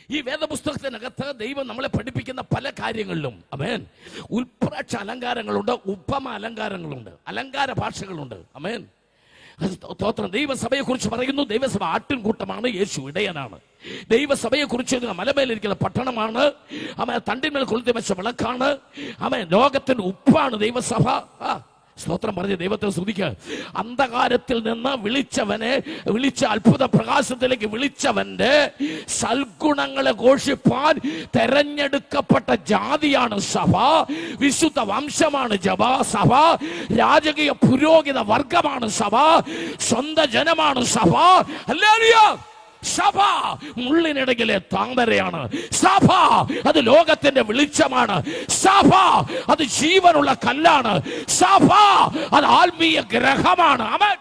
ഈ വേദപുസ്തകത്തിനകത്ത് ദൈവം നമ്മളെ പഠിപ്പിക്കുന്ന പല കാര്യങ്ങളിലും ആമേൻ ഉൽപ്രേക്ഷ അലങ്കാരങ്ങളുണ്ട്, ഉപമ അലങ്കാരങ്ങളുണ്ട്, അലങ്കാര ഭാഷകളുണ്ട്. ആമേൻ. സ്തോത്രം. ദൈവസഭയെ കുറിച്ച് പറയുന്നു, ദൈവസഭ ആട്ടിൻകൂട്ടമാണ്, യേശു ഇടയനാണ്. ദൈവസഭയെ കുറിച്ച് മലമേലിരിക്കുന്ന പട്ടണമാണ്, ആമേൻ, തണ്ടിന്മേൽ കൊളുത്തി വെച്ച വിളക്കാണ്, ആമേൻ, ലോകത്തിന്റെ ഉപ്പാണ് ദൈവസഭ. സ്തോത്രം പറഞ്ഞ് ദൈവത്തെ സ്തുതിക്കുക. അന്ധകാരത്തിൽ നിന്ന് വിളിച്ച അത്ഭുത പ്രകാശത്തിലേക്ക് വിളിച്ചവന്റെ സൽഗുണങ്ങളെ ഘോഷിപ്പാൻ തെരഞ്ഞെടുക്കപ്പെട്ട ജാതിയാണ് സഭ, വിശുദ്ധ വംശമാണ് സഭ, രാജകീയ പുരോഹിത വർഗമാണ് സഭ, സ്വന്തം ജനമാണ് സഭ. ഹല്ലേലൂയ. സഭ മുള്ളിനിടയിലെ താമരയാണ്. സഭ അത് ലോകത്തിന്റെ വെളിച്ചമാണ്. സഭ അത് ജീവനുള്ള കല്ലാണ്. സഭ അത് ആത്മീയ ഗ്രഹമാണ്. ആമേൻ.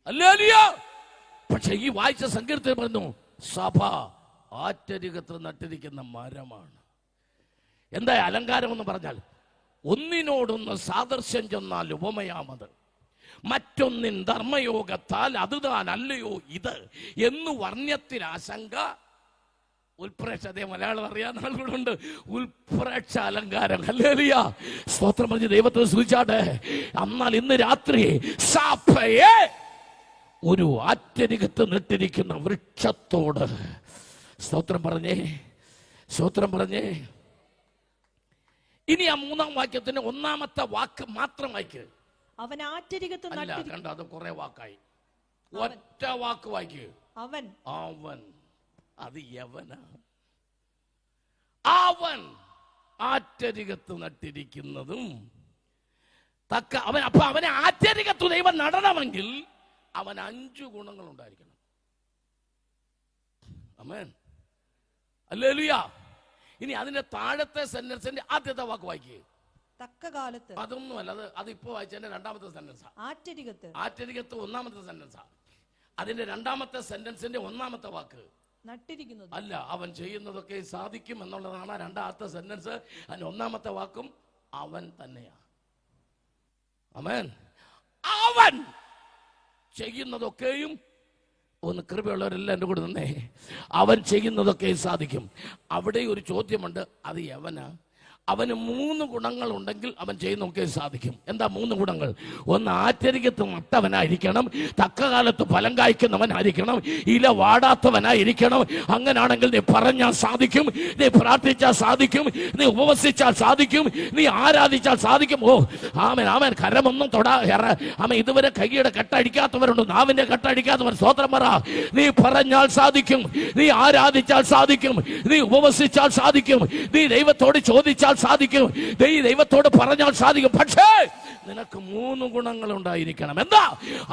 ഹല്ലേലൂയ. പക്ഷെ ഈ വായിച്ച സങ്കീർത്തനം പറഞ്ഞു സഭ ആറ്റരികത്ത് നട്ടിരിക്കുന്ന മരമാണ്. എന്താ അലങ്കാരം എന്ന് പറഞ്ഞാൽ ഒന്നിനോടൊന്ന് സാദൃശ്യം ചെന്നാൽ ഉപമയാമത്, മറ്റൊന്നിൻ ധർമ്മയോഗത്താൽ അത് താൻ അല്ലയോ ഇത് എന്ന് വർണ്ണ്യത്തിൽ ആശങ്ക. ഉൽപ്രേക്ഷ, അതേ മലയാളം അറിയാവുന്ന ആളുകളുണ്ട്. ഉൽപ്രേക്ഷ അലങ്കാരം. ഹല്ലേലൂയ. സ്തോത്രം പറഞ്ഞ് ദൈവത്തെ സ്തുതിച്ചാട്ടെ. എന്നാൽ ഇന്ന് രാത്രി സഭയെ ഒരു ആറ്റരികത്ത് നട്ടിരിക്കുന്ന വൃക്ഷത്തോട് സ്തോത്രം പറഞ്ഞേ, സ്തോത്രം പറഞ്ഞേ. ഇനി ആ 3-ാം വാക്യത്തിന്റെ 1-ാമത്തെ വാക്ക് മാത്രം വായിക്ക്. അവൻ ആറ്റരികത്ത് കണ്ട, അത് കുറെ വാക്കായി. ഒറ്റ വാക്ക് വായിക്ക്. അവൻ. അവൻ അത് യവനാ. അവൻ ആറ്റരികത്ത് നട്ടിരിക്കുന്നതും അവൻ. അപ്പൊ അവനെ ആറ്റരികത്ത് ദൈവം നടണമെങ്കിൽ അവൻ 5 ഗുണങ്ങൾ ഉണ്ടായിരിക്കണം. ആമേൻ. ഹല്ലേലൂയ. ഇനി അതിന്റെ താഴത്തെ സെന്റൻസിന്റെ ആദ്യത്തെ വാക്ക് വായിക്കുക. തക്ക കാലത്ത്. അതൊന്നുമല്ല, അതിപ്പോ വായിച്ചതിന്റെ 2-ാമത്തെ സെന്റൻസാ. ആറ്റരികത്ത്. ആറ്റരികത്ത് 1-ാമത്തെ സെന്റൻസാ. അതിന്റെ 2-ാമത്തെ സെന്റൻസിന്റെ 1-ാമത്തെ വാക്ക് നട്ടിരിക്കുന്നത് അല്ല, അവൻ ചെയ്യുന്നതൊക്കെ സാധിക്കും എന്നുള്ളതാണ് 2-ാമത്തെ സെന്റൻസ്. അതിന്റെ 1-ാമത്തെ വാക്കും അവൻ തന്നെയാ. ആമേൻ. അവൻ ചെയ്യുന്നതൊക്കെയും, ഒന്ന് കൃപയുള്ളവരെല്ലാം എൻ്റെ കൂടെ നിന്നേ, അവൻ ചെയ്യുന്നതൊക്കെ സാധിക്കും. അവിടെ ഒരു ചോദ്യമുണ്ട്, അത് യവനാ. അവന് 3 ഗുണങ്ങൾ ഉണ്ടെങ്കിൽ അവൻ ചെയ്യുന്നൊക്കെ സാധിക്കും. എന്താ 3 ഗുണങ്ങൾ? ഒന്ന്, ആറ്റരികത്ത് നട്ടവനായിരിക്കണം, തക്ക കാലത്ത് ഫലം കായ്ക്കുന്നവനായിരിക്കണം, ഇല വാടാത്തവനായിരിക്കണം. അങ്ങനാണെങ്കിൽ നീ പറഞ്ഞാൽ സാധിക്കും, നീ പ്രാർത്ഥിച്ചാൽ സാധിക്കും, നീ ഉപവസിച്ചാൽ സാധിക്കും, നീ ആരാധിച്ചാൽ സാധിക്കും. ഓ ആമേൻ, ആമേൻ. കരമൊന്നും ആമേൻ. ഇതുവരെ കൈയുടെ കെട്ടടിക്കാത്തവരുണ്ട്, നാവിന്റെ കെട്ടടിക്കാത്തവർ. സ്വതന്ത്രം പറ. നീ പറഞ്ഞാൽ സാധിക്കും, നീ ആരാധിച്ചാൽ സാധിക്കും, നീ ഉപവസിച്ചാൽ സാധിക്കും, നീ ദൈവത്തോട് ചോദിച്ചാൽ സാധിക്കും, ദൈവത്തോട് പറഞ്ഞാൽ സാധിക്കും. പക്ഷേ നിനക്ക് 3 ഗുണങ്ങൾ ഉണ്ടായിരിക്കണം. എന്താ?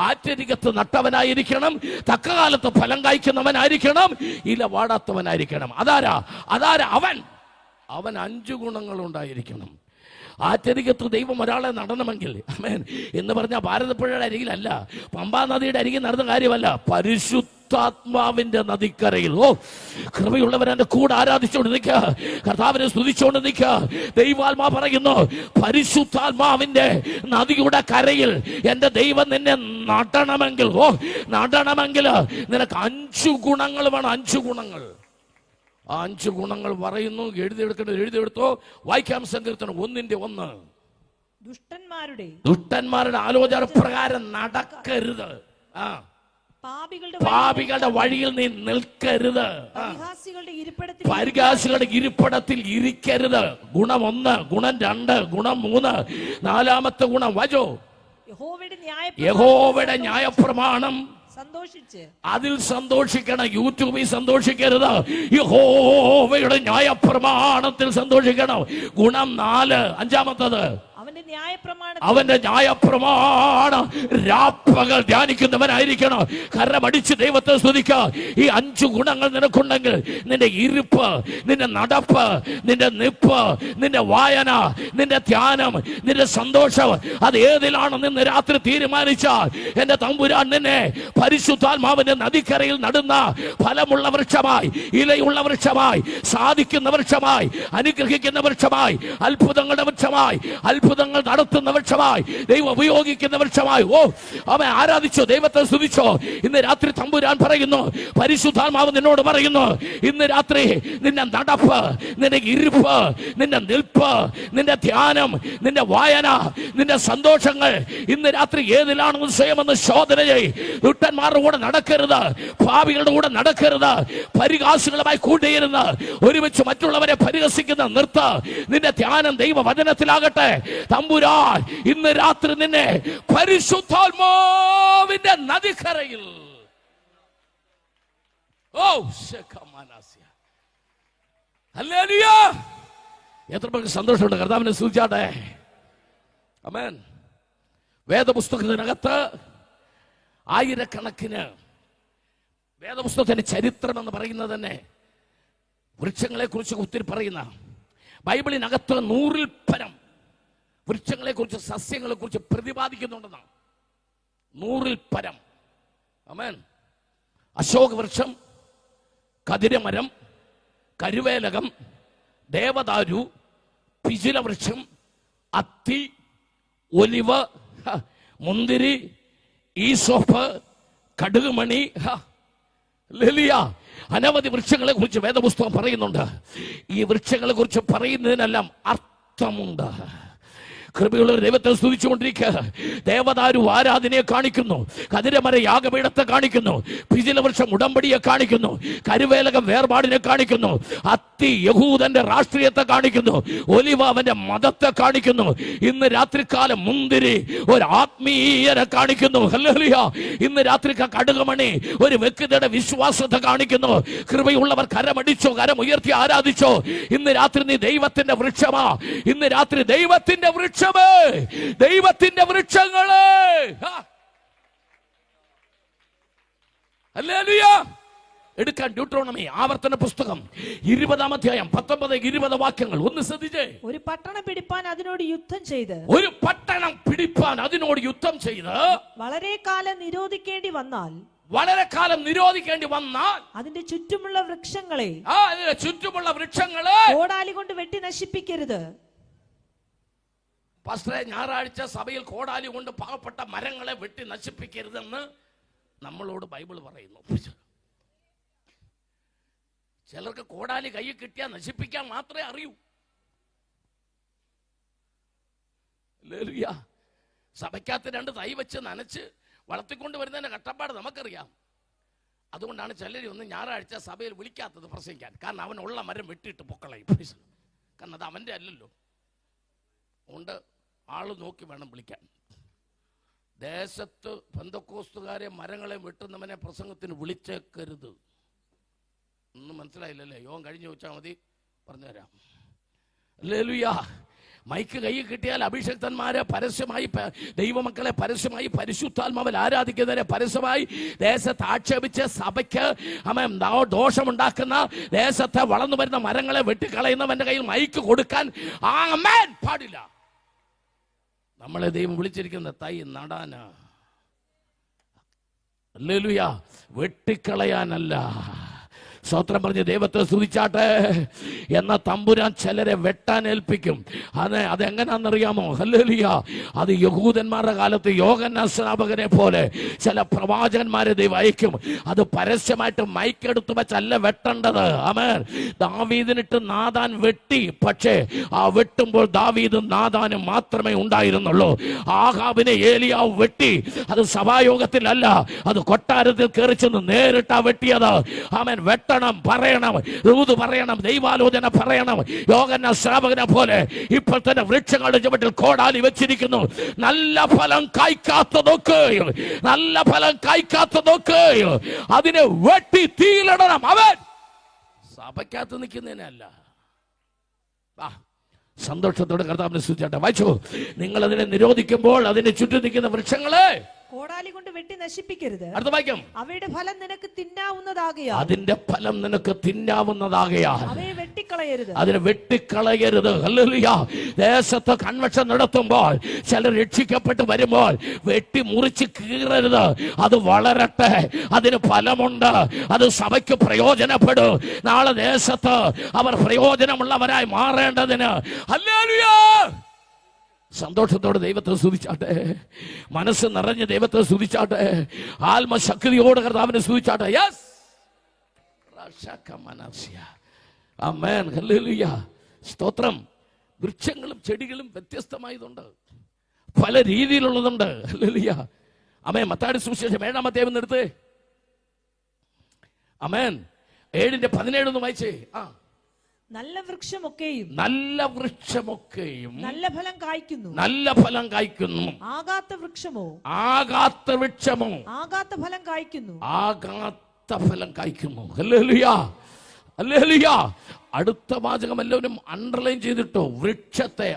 ആറ്റരികത്ത് നട്ടവനായിരിക്കണം, തക്കകാലത്ത് ഫലം കായ്ക്കുന്നവനായിരിക്കണം, ഇല വാടാത്തവനായിരിക്കണം. അതാരാ? അവൻ 5 ഗുണങ്ങൾ ഉണ്ടായിരിക്കണം. ആറ്റരികത്ത് ദൈവം ഒരാളെ നടണമെങ്കിൽ, ആമേൻ, എന്ന് പറഞ്ഞാൽ ഭാരതപ്പുഴയുടെ അരികിലല്ല, പമ്പാ നദിയുടെ അരികിൽ നടന്ന കാര്യമല്ല, പരിശുദ്ധാത്മാവിന്റെ നദിക്കരയിൽ. ഓ കൃപയുള്ളവർ എന്റെ കൂടെ ആരാധിച്ചുകൊണ്ട് നിൽക്കുക, കർത്താവിനെ സ്തുതിച്ചുകൊണ്ട് നിൽക്കുക. ദൈവാത്മാ പറയുന്നു, പരിശുദ്ധാത്മാവിന്റെ നദിയുടെ കരയിൽ എന്റെ ദൈവം നിന്നെ നടണമെങ്കിൽ, നടണമെങ്കിൽ നിനക്ക് 5 ഗുണങ്ങൾ വേണം. 5 ഗുണങ്ങൾ. 5 ഗുണങ്ങൾ പറയുന്നു. എഴുതിയെടുത്തോ. വായിക്കാം. സങ്കീർത്തനം 1:1. ദുഷ്ടന്മാരുടെ ആലോചന പ്രകാരം നടക്കരുത്, പാപികളുടെ വഴിയിൽ നീ നിൽക്കരുത്, പരിഹാസികളുടെ ഇരിപ്പിടത്തിൽ ഇരിക്കരുത്. ഗുണം 1, ഗുണം 2, ഗുണം 3. 4-ാമത്തെ ഗുണം വായിച്ചോ. യഹോവയുടെ ന്യായപ്രമാണം അതിൽ സന്തോഷിക്കണം. യൂട്യൂബിൽ സന്തോഷിക്കരുത്, യഹോവയുടെ ന്യായപ്രമാണത്തിൽ സന്തോഷിക്കണം. ഗുണം 4. 5-ാമത്തത് അവന്റെ ന്യായപ്രമാണം രാപ്പകൽ ധ്യാനിക്കുന്നവനായിരിക്കണം. കരമടിച്ച് ദൈവത്തെ സ്തുതിക്കുക. ഈ 5 ഗുണങ്ങൾ നിനക്കുണ്ടെങ്കിൽ നിന്റെ ഇരിപ്പ്, നിന്റെ നടപ്പ്, നിന്റെ നിപ്പ്, നിന്റെ വായന, നിന്റെ ധ്യാനം, നിന്റെ സന്തോഷം, അത് ഏതിലാണെന്ന് ഇന്ന് രാത്രി തീരുമാനിച്ചാൽ എന്റെ തമ്പുരാൻ നിന്നെ പരിശുദ്ധാത്മാവിന്റെ നദിക്കരയിൽ നടുന്ന ഫലമുള്ള വൃക്ഷമായി, ഇലയുള്ള വൃക്ഷമായി, സാധിക്കുന്ന വൃക്ഷമായി, അനുഗ്രഹിക്കുന്ന വൃക്ഷമായി, അത്ഭുതങ്ങളുടെ വൃക്ഷമായി, അത്ഭുത അത്ഭുതങ്ങൾ നടത്തുന്ന വൃക്ഷമായി, ദൈവം ഉപയോഗിക്കുന്ന വൃക്ഷമായി. അവൻ ആരാധിച്ചോ, ദൈവത്തെ സ്തുതിച്ചോ. ഇന്ന് രാത്രി തമ്പുരാൻ പറയുന്നു, പരിശുദ്ധാത്മാവ് നിന്നോട് പറയുന്നു, ഇന്ന് രാത്രി നിന്റെ നടപ്പ്, നിന്റെ ഇരിപ്പ്, നിന്റെ നിൽപ്പ്, നിന്റെ ധ്യാനം, നിന്റെ വായന, നിന്റെ സന്തോഷങ്ങൾ ഇന്ന് രാത്രി ഏതിലാണെന്ന് സ്വയമെന്ന് ശോധന ചെയ്. ദുഷ്ടന്മാരുടെ കൂടെ നടക്കരുത്, പാപികളുടെ കൂടെ നടക്കരുത്, പരിഹാസികളുമായി കൂട്ടിയിരുന്ന് ഒരുമിച്ച് മറ്റുള്ളവരെ പരിഹസിക്കുന്ന നിർത്ത. നിന്റെ ധ്യാനം ദൈവവചനത്തിലാകട്ടെ. തമ്പുരാൻ ഇന്ന് രാത്രി നിന്നെ പരിശുദ്ധാത്മാവിന്റെ നദിക്കരയിൽ എത്ര പേർക്ക് സന്തോഷമുണ്ട്? കർത്താവിനെ സ്തുതിച്ചാട്ടെ. ആമേൻ. വേദപുസ്തകത്തിനകത്ത് ആയിരക്കണക്കിന്, വേദപുസ്തകത്തിന്റെ ചരിത്രം എന്ന് പറയുന്നത് തന്നെ വൃക്ഷങ്ങളെ കുറിച്ച് ഒത്തിരി പറയുന്ന, ബൈബിളിനകത്ത് 100-ൽ പരം വൃക്ഷങ്ങളെ കുറിച്ച്, സസ്യങ്ങളെ കുറിച്ച് പ്രതിപാദിക്കുന്നുണ്ടെന്നാണ്. 100-ൽ പരം. ആമേൻ. അശോക വൃക്ഷം, കതിരമരം, കരുവേലകം, ദേവദാരു, പിചില വൃക്ഷം, അത്തി, ഒലിവ്, മുന്തിരി, ഈസോപ്പ്, കടുകുമണി, ലിലിയ, അനവധി വൃക്ഷങ്ങളെ കുറിച്ച് വേദപുസ്തകം പറയുന്നുണ്ട്. ഈ വൃക്ഷങ്ങളെ കുറിച്ച് പറയുന്നതിനെല്ലാം അർത്ഥമുണ്ട്. കൃപയുള്ള ദൈവത്തെ സ്തുതിച്ചുകൊണ്ടിരിക്കുക. ദേവദാരു ആരാധനയെ കാണിക്കുന്നു, കതിരമര യാഗപീഠത്തെ കാണിക്കുന്നു, പിചില വൃക്ഷം ഉടമ്പടിയെ കാണിക്കുന്നു, കരുവേലകം വേർപാടിനെ കാണിക്കുന്നു, അത്തി യഹൂദന്റെ രാഷ്ട്രീയത്തെ കാണിക്കുന്നു, ഒലിവ അവന്റെ മതത്തെ കാണിക്കുന്നു. ഇന്ന് രാത്രികാലം മുന്തിരി ഒരു ആത്മീയരെ കാണിക്കുന്നു. ഹല്ലേലൂയ. ഇന്ന് രാത്രി കടുകുമണി ഒരു വ്യക്തിയുടെ വിശ്വാസത്തെ കാണിക്കുന്നു. കൃപയുള്ളവർ കരമടിച്ചോ, കരമുയർത്തി ആരാധിച്ചോ. ഇന്ന് രാത്രി നീ ദൈവത്തിന്റെ വൃക്ഷമാ. ഇന്ന് രാത്രി ദൈവത്തിന്റെ വൃക്ഷമേ, ദൈവത്തിന്റെ വൃക്ഷങ്ങളെ. ഹല്ലേലൂയ. എടുക്കാൻ ഡ്യൂട്രോണമി, ആവർത്തന പുസ്തകം 20-ാം അധ്യായം 19-20 വാക്യങ്ങൾ ഒന്ന് ശ്രദ്ധിച്ചേ. ഒരു പട്ടണം പിടിപ്പാൻ അതിനോട് യുദ്ധം ചെയ്ത്, ഒരു പട്ടണം പിടിപ്പാൻ അതിനോട് യുദ്ധം ചെയ്ത് വളരെ കാലം നിരോധിക്കേണ്ടി വന്നാൽ, വളരെ കാലം നിരോധിക്കേണ്ടി വന്നാൽ അതിന്റെ ചുറ്റുമുള്ള വൃക്ഷങ്ങളെ, അതിന്റെ ചുറ്റുമുള്ള വൃക്ഷങ്ങളെ കോടാലി കൊണ്ട് വെട്ടി നശിപ്പിക്കരുത്. പാസ്റ്ററെ, ഞായറാഴ്ച സഭയിൽ കോടാലി കൊണ്ട് പാവപ്പെട്ട മരങ്ങളെ വെട്ടി നശിപ്പിക്കരുതെന്ന് നമ്മളോട് ബൈബിൾ പറയുന്നു. ചിലർക്ക് കോടാലി കയ്യിൽ കിട്ടിയാൽ നശിപ്പിക്കാൻ മാത്രമേ അറിയൂ. സഭയ്ക്കകത്ത് 2 തൈ വെച്ച് നനച്ച് വളർത്തിക്കൊണ്ട് വരുന്നതിന്റെ കഷ്ടപ്പാട് നമുക്കറിയാം. അതുകൊണ്ടാണ് ചിലർ ഒന്ന് ഞായറാഴ്ച സഭയിൽ വിളിക്കാത്തത് പ്രസംഗിക്കാൻ. കാരണം അവനുള്ള മരം വെട്ടിയിട്ട് പൊക്കളയും. കാരണം അത് അവന്റെ അല്ലല്ലോ. അതുകൊണ്ട് ആള് നോക്കി വേണം വിളിക്കാൻ. ദേശത്ത് പെന്തക്കോസ്തുകാരെ മരങ്ങളെ വെട്ടുന്നവനെ പ്രസംഗത്തിന് വിളിച്ചേക്കരുത്. ഒന്നും മനസ്സിലായില്ലല്ലേ? യോഗം കഴിഞ്ഞ് ചോദിച്ചാൽ മതി, പറഞ്ഞുതരാം. ഹല്ലേലൂയ. മൈക്ക് കയ്യിൽ കിട്ടിയാൽ അഭിഷക്തന്മാരെ പരസ്യമായി, ദൈവമക്കളെ പരസ്യമായി, പരിശുദ്ധാത്മാവിൽ ആരാധിക്കുന്നവരെ പരസ്യമായി ദേശത്ത് ആക്ഷേപിച്ച് സഭയ്ക്ക് ദോഷമുണ്ടാക്കുന്ന, ദേശത്തെ വളർന്നു വരുന്ന മരങ്ങളെ വെട്ടിക്കളയുന്നവന്റെ കയ്യിൽ മൈക്ക് കൊടുക്കാൻ ആമേൻ പാടില്ല. നമ്മളെ ദൈവം വിളിച്ചിരിക്കുന്ന തൈ നടാനാ. ഹല്ലേലൂയ. വെട്ടിക്കളയാനല്ല. സ്തോത്രം പറഞ്ഞ് ദൈവത്തെ സ്തുതിച്ചാട്ടെ. എന്ന തമ്പുരാൻ ചിലരെ വെട്ടാൻ ഏൽപ്പിക്കും. അതെങ്ങനാന്നറിയാമോ? ഹല്ലേലൂയ. അത് യഹൂദന്മാരുടെ കാലത്ത് യോഹന്നാൻ സ്നാപകനെ പോലെ ചില പ്രവാചകന്മാരെ ദൈവം അയക്കും. അത് പരസ്യമായിട്ട് മൈക്കെടുത്ത് വെച്ചല്ല വെട്ടേണ്ടത്. ആമേൻ. ദാവീദിനിട്ട് നാഥാൻ വെട്ടി. പക്ഷേ ആ വെട്ടുമ്പോൾ ദാവീദും നാഥാനും മാത്രമേ ഉണ്ടായിരുന്നുള്ളൂ. ആഹാബിനെ ഏലിയാവ് വെട്ടി. അത് സഭായോഗത്തിലല്ല, അത് കൊട്ടാരത്തിൽ കയറി ചെന്ന് നേരിട്ടാ വെട്ടിയത്. ആമേൻ. പറയണം, പറയണം, ദൈവാലോചന പറയണം. യോഹന്നാൻ ശ്രാവകനെ പോലെ ഇപ്പോൾ തന്നെ വൃക്ഷങ്ങളുടെ ചുവട്ടിൽ കോടാലി വെച്ചിരിക്കുന്നു. നല്ല ഫലം കായ്ക്കാത്തതൊക്കെ, നല്ല ഫലം കായ്ക്കാത്തതൊക്കെ അതിനെ വെട്ടി തീയിലിടണം. അവൻ സഭയ്ക്കകത്ത് നിൽക്കുന്നതിനല്ല. സന്തോഷത്തോടെ കർത്താവിനെ സ്തുതിച്ചാട്ടെ. വായിച്ചു. നിങ്ങൾ അതിനെ നിരോധിക്കുമ്പോൾ അതിനെ ചുറ്റും നിൽക്കുന്ന വൃക്ഷങ്ങളെ കോടാലി കൊണ്ട് വെട്ടി നശിപ്പിക്കരുത്. അടുത്ത വാക്യം. അവയുടെ ഫലം നിനക്ക് തിന്നാവുന്നതാകയാൽ, അതിന്റെ ഫലം നിനക്ക് തിന്നാവുന്നതാകയാൽ അവയെ വെട്ടിക്കളയരുത്. അതിനെ വെട്ടിക്കളയരുത്. ഹല്ലേലൂയ. ദേശത്ത് കൺവെൻഷൻ നടത്തുമ്പോൾ ചിലർ രക്ഷിക്കപ്പെട്ട് വരുമ്പോൾ വെട്ടി മുറിച്ച് കീറരുത്. അത് വളരട്ടെ, അതിന് ഫലമുണ്ട്, അത് സഭയ്ക്ക് പ്രയോജനപ്പെടും. നാളെ ദേശത്ത് അവർ പ്രയോജനമുള്ളവരായി മാറേണ്ടതിന്. ഹല്ലേലൂയ. സന്തോഷത്തോടെ ദൈവത്തെ സ്തുതിച്ചാട്ടെ. മനസ്സ് നിറഞ്ഞ് ദൈവത്തെ സ്തുതിച്ചാട്ടെ. ആത്മശക്തിയോടെ കർത്താവിനെ സ്തുതിച്ചാട്ടെ. യെസ്, ആമേൻ, ഹല്ലേലൂയ, സ്തോത്രം. വൃക്ഷങ്ങളും ചെടികളും വ്യത്യസ്തമായതുണ്ട്, പല രീതിയിലുള്ളതുണ്ട്. ഹല്ലേലൂയ, ആമേൻ. മത്തായിയുടെ സുവിശേഷം 7-ാം അധ്യായം എടുത്ത്, ആമേൻ, 7:17 വായിച്ചേ. നല്ല വൃക്ഷമൊക്കെയും നല്ല വൃക്ഷമൊക്കെയും നല്ല ഫലം കായ്ക്കുന്നു, നല്ല ഫലം കായ്ക്കുന്നു. ആകാത്ത വൃക്ഷമോ ആകാത്ത വൃക്ഷമോ ആകാത്ത ഫലം കായ്ക്കുന്നു, ആകാത്ത ഫലം കായ്ക്കുന്നു. Hallelujah, hallelujah. അടുത്ത വാചകം എല്ലാവരും അണ്ടർലൈൻ ചെയ്തിട്ടോ. വൃക്ഷത്തെ,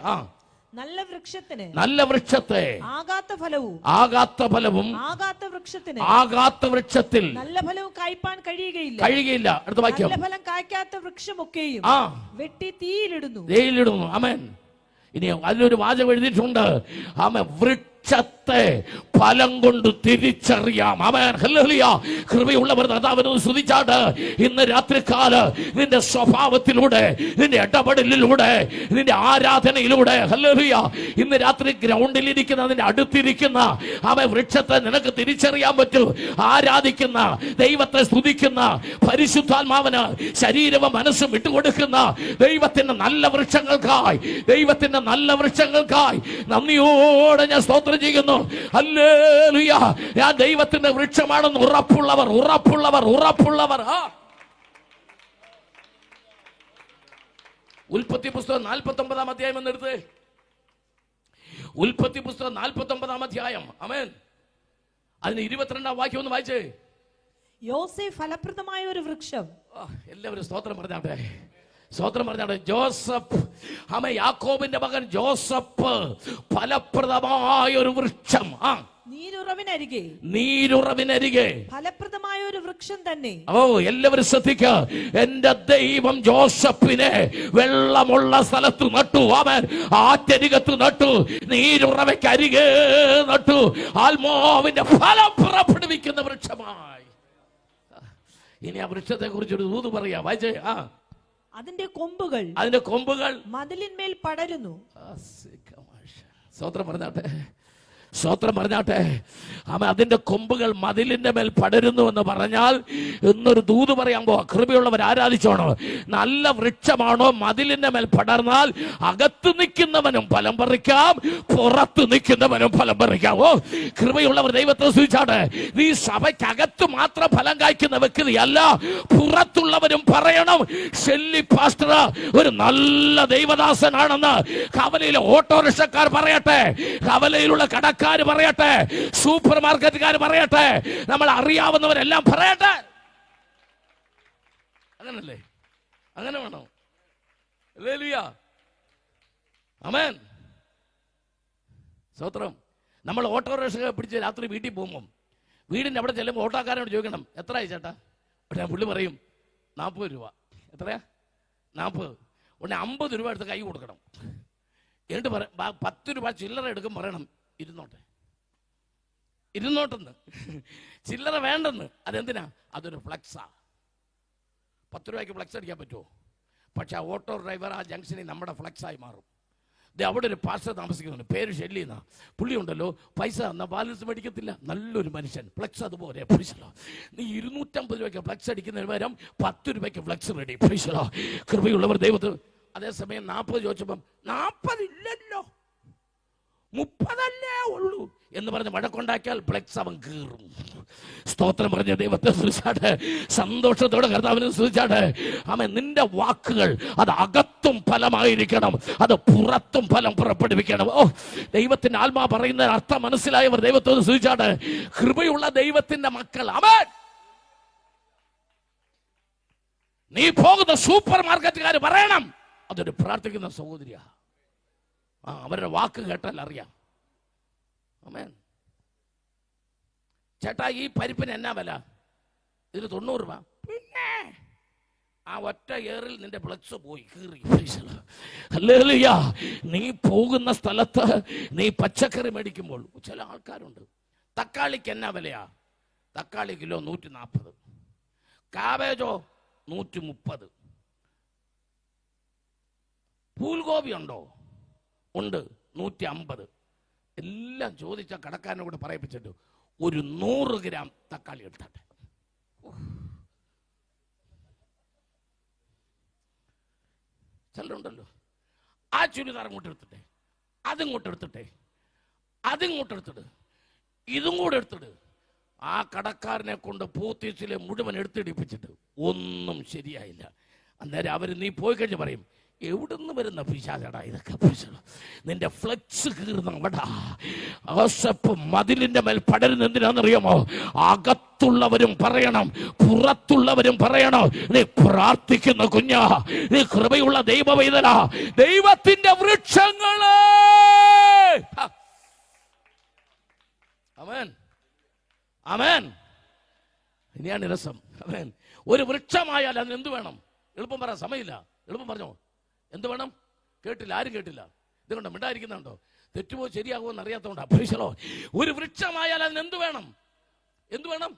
നല്ല വൃക്ഷത്തിന് നല്ല വൃക്ഷത്തെ ആകാത്ത ഫലവും ആകാത്ത ഫലവും ആകാത്ത വൃക്ഷത്തിന് ആകാത്ത വൃക്ഷത്തിൽ നല്ല ഫലവും കായ്പാൻ കഴിയുകയില്ല. അടുത്ത വാക്യം. നല്ല ഫലം കായ്ക്കാത്ത വൃക്ഷമൊക്കെയും വെട്ടി തീയിലിടുന്നു. ആമേൻ. ഇനി അതിലൊരു വാചകം എഴുതിയിട്ടുണ്ട്. ആമേൻ, വൃക്ഷത്തെ ഫലം കൊണ്ട് തിരിച്ചറിയാം. ആമേൻ, ഹല്ലേലൂയ. കൃപയുള്ളവർ കർത്താവിനെ സ്തുതിച്ചാട്ട് ഇന്ന് രാത്രികാല നിന്റെ സ്വഭാവത്തിലൂടെ, നിന്റെ ഇടപെടലിലൂടെ, നിന്റെ ആരാധനയിലൂടെ, ഹല്ലേലൂയ, ഇന്ന് രാത്രി ഗ്രൗണ്ടിലിരിക്കുന്ന, നിന്റെ അടുത്തിരിക്കുന്ന ആമേൻ വൃക്ഷത്തെ നിനക്ക് തിരിച്ചറിയാൻ പറ്റൂ. ആരാധിക്കുന്ന, ദൈവത്തെ സ്തുതിക്കുന്ന, പരിശുദ്ധാത്മാവിന് ശരീരവും മനസ്സും വിട്ടുകൊടുക്കുന്ന ദൈവത്തിന്റെ നല്ല വൃക്ഷങ്ങൾക്കായി, ദൈവത്തിന്റെ നല്ല വൃക്ഷങ്ങൾക്കായി നന്ദിയോടെ ഞാൻ സ്തോത്രം ചെയ്യുന്നു. ഹല്ലേലൂയ. ഞാൻ ദൈവത്തിന്റെ വൃക്ഷമാണെന്ന് ഉറപ്പുള്ളവർ, ഉറപ്പുള്ളവർ, ഉറപ്പുള്ളവർ. ഉൽപ്പത്തി പുസ്തകം 49-ാം അധ്യായം എന്നെടുത്ത്. ഉൽപ്പത്തി പുസ്തകം 49-ാം അധ്യായം, ആമേൻ, അതിന് 22-ാം വാക്യം ഒന്ന് വായിച്ചേ. യോസേഫ് ഫലപ്രദമായ ഒരു വൃക്ഷം. എല്ലാവരും സ്തോത്രം പറഞ്ഞാട്ടെ, സ്തോത്രം പറഞ്ഞാട്ടെ. ജോസഫ്, യാക്കോബിന്റെ മകൻ ജോസഫ് ഫലപ്രദമായ ഒരു വൃക്ഷം. നീരുറവിനരികെ ഫലപ്രദമായ ഒരു വൃക്ഷം തന്നെ. എല്ലാവരും ശ്രദ്ധിക്കുക. എന്റെ ദൈവം ജോസഫിനെ വെള്ളമുള്ള സ്ഥലത്ത് നട്ടു, അവൻ ആറ്റരികത്ത് നട്ടു, നീരുറവയ്ക്കരികെ നട്ടു, ആത്മാവിന്റെ ഫലം പുറപ്പെടുവിക്കുന്ന വൃക്ഷമായി. ഇനി ആ വൃക്ഷത്തെ കുറിച്ചൊരു ദൂത് പറയാം, വായിച്ചേ. അതിന്റെ കൊമ്പുകൾ മതിലിന്മേൽ പടരുന്നു. സ്തോത്രം പറഞ്ഞാട്ടെ, സ്തോത്രം പറഞ്ഞാട്ടെ. അതിന്റെ കൊമ്പുകൾ മതിലിന്റെ മേൽ പടരുന്നു എന്ന് പറഞ്ഞാൽ ഇന്നൊരു ദൂത് പറയാൻ പോവാ. കൃപയുള്ളവർ ആരാധിച്ചോണോ. നല്ല വൃക്ഷമാണോ മതിലിന്റെ മേൽ പടർന്നാൽ അകത്ത് നിൽക്കുന്നവനും ഫലം പറിക്കാം, പുറത്ത് നിൽക്കുന്നവനും ഫലം പറിക്കാം. കൃപയുള്ളവർ ദൈവത്തെ സ്തുതിച്ചാട്ടെ. നീ സഭയ്ക്കകത്ത് മാത്രം ഫലം കായ്ക്കുന്ന വ്യക്തിയല്ല, പുറത്തുള്ളവരും പറയണം, ഷെല്ലി പാസ്റ്റർ ഒരു നല്ല ദൈവദാസനാണെന്ന് കവലയിലെ ഓട്ടോറിക്ഷക്കാർ പറയട്ടെ, കവലയിലുള്ള കടക്കാർ പറയട്ടെ, സൂപ്പർ മാർക്കറ്റുകാർ പറയട്ടെ, നമ്മൾ അറിയാവുന്നവരെല്ലാം പറയട്ടെ. അങ്ങനല്ലേ? അങ്ങനെ വേണം. ഹല്ലേലൂയ, ആമേൻ, സ്തോത്രം. നമ്മൾ ഓട്ടോറിക്ഷ പിടിച്ച് രാത്രി വീട്ടിൽ പോകുമ്പോൾ വീടിൻ്റെ അവിടെ ചെല്ലുമ്പോൾ ഓട്ടോക്കാരനോട് ചോദിക്കണം, എത്രയായി ചേട്ടാ? ഉടനെ പുള്ളി പറയും 40 രൂപ. എത്രയാ? 40. ഉടനെ 50 രൂപ എടുത്ത് കൈ കൊടുക്കണം. എന്നിട്ട് 10 രൂപ ചില്ലറ എടുക്കും, പറയണം ഇരുന്നോട്ടെന്ന്, ചില്ലറ വേണ്ടെന്ന്. അതെന്തിനാ? അതൊരു ഫ്ലക്സാ. 10 രൂപയ്ക്ക് ഫ്ലക്സ് അടിക്കാൻ പറ്റുമോ? പക്ഷെ ആ ഓട്ടോ ഡ്രൈവർ ആ ജംഗ്ഷനിൽ നമ്മുടെ ഫ്ലക്സായി മാറും. അവിടെ ഒരു പാസ്റ്റർ താമസിക്കുന്നുണ്ട്, പേര് ഷെല്ലി എന്നാ. പുള്ളി ഉണ്ടല്ലോ, പൈസ എന്നാൽ ബാലൻസ് മേടിക്കത്തില്ല, നല്ലൊരു മനുഷ്യൻ. ഫ്ലക്സ് അതുപോലെ പിടിച്ചല്ലോ. നീ 250 രൂപയ്ക്ക് ഫ്ലക്സ് അടിക്കുന്നതിന് പകരം 10 രൂപയ്ക്ക് ഫ്ലക്സ് റെഡി. പിടിച്ചല്ലോ. കൃപയുള്ളവർ ദൈവത്തിൽ. അതേസമയം 40 ചോദിച്ചപ്പം 40 ഇല്ലല്ലോ, 30 ഉള്ളൂ എന്ന് പറഞ്ഞ് വഴക്കുണ്ടാക്കിയാൽ ഫ്ലെക്സ് അവൻ കീറും. സ്തോത്രം പറഞ്ഞ ദൈവത്തെ സ്തുതിച്ചാട്ടെ, സന്തോഷത്തോടെ കർത്താവിനെ സ്തുതിച്ചാട്ടെ. ആമേൻ. നിന്റെ വാക്കുകൾ അത് അകത്തും ഫലമായിരിക്കണം, അത് പുറത്തും ഫലം പുറപ്പെടുവിക്കണം. ദൈവത്തിന്റെ ആത്മാ പറയുന്ന അർത്ഥം മനസ്സിലായവർ ദൈവത്തോട് സ്തുതിച്ചാട്ടെ. കൃപയുള്ള ദൈവത്തിന്റെ മക്കൾ, ആമേൻ. നീ പോകുന്ന സൂപ്പർ മാർക്കറ്റുകാർ പറയണം, അതൊരു പ്രാർത്ഥിക്കുന്ന സഹോദരിയാ. അവരുടെ വാക്ക് കേട്ടാൽ അറിയാം. ആമേൻ. ചേട്ടാ, ഈ പരിപ്പിന് എന്നാ വില? ഇതിന് 90 രൂപ. പിന്നെ ആ ഒറ്റ ഏറിൽ നിന്റെ ഫ്ലക്സ് പോയി കീറി. ഹല്ലേലൂയ. നീ പോകുന്ന സ്ഥലത്ത് നീ പച്ചക്കറി മേടിക്കുമ്പോൾ ചില ആൾക്കാരുണ്ട്, തക്കാളിക്ക് എന്നാ വിലയാ? തക്കാളി കിലോ 140, കാബേജോ 130, ഫൂൽഗോപി ഉണ്ടോ? ഉണ്ട്, 150. എല്ലാം ചോദിച്ച കടക്കാരനെ കൂടെ പറയിപ്പിച്ചിട്ട് ഒരു 100 ഗ്രാം തക്കാളി എടുത്തട്ടെ. ചിലരുണ്ടല്ലോ, ആ ചുരിദാർ അങ്ങോട്ട് എടുത്തിട്ടെ, അതിങ്ങോട്ട് എടുത്തിട്ടെ, അതിങ്ങോട്ട് എടുത്തിട്ട് ഇതും കൂടെ എടുത്തിട്ട് ആ കടക്കാരനെ കൊണ്ട് പോത്തീസിലെ മുഴുവൻ എടുത്തിടിപ്പിച്ചിട്ട് ഒന്നും ശരിയായില്ല. അന്നേരം അവർ നീ പോയി കഴിഞ്ഞ് പറയും, എവിടുന്ന് വരുന്ന പിശാചടാ ഇതൊക്കെ? നിന്റെ ഫ്ലെക്സ് കീറുന്നവടാ. മതിലിന്റെ മേൽ പടരുന്ന എന്തിനാണെന്നറിയാമോ? അകത്തുള്ളവരും പറയണം, പുറത്തുള്ളവരും പറയണം, നീ പ്രാർത്ഥിക്കുന്ന കുഞ്ഞാ, നീ കൃപയുള്ള ദൈവവൈതലാ, ദൈവത്തിന്റെ വൃക്ഷങ്ങളെ. ആമേൻ, ആമേൻ. ഇനിയാണ് രസം. ആമേൻ. ഒരു വൃക്ഷമായാൽ അതിന് എന്ത് വേണം? എളുപ്പം പറയാൻ സമയമില്ല, എളുപ്പം പറഞ്ഞോ. എന്ത് വേണം? കേട്ടില്ല, ആരും കേട്ടില്ല. ഇതുകൊണ്ടോ മിണ്ടായിരിക്കുന്നുണ്ടോ? തെറ്റുമോ ശരിയാകുമോ എന്ന് അറിയാത്തതുകൊണ്ടാ. പ്രൈസലോ. ഒരു വൃക്ഷമായാൽ അതിന് എന്ത് വേണം? എന്ത് വേണം?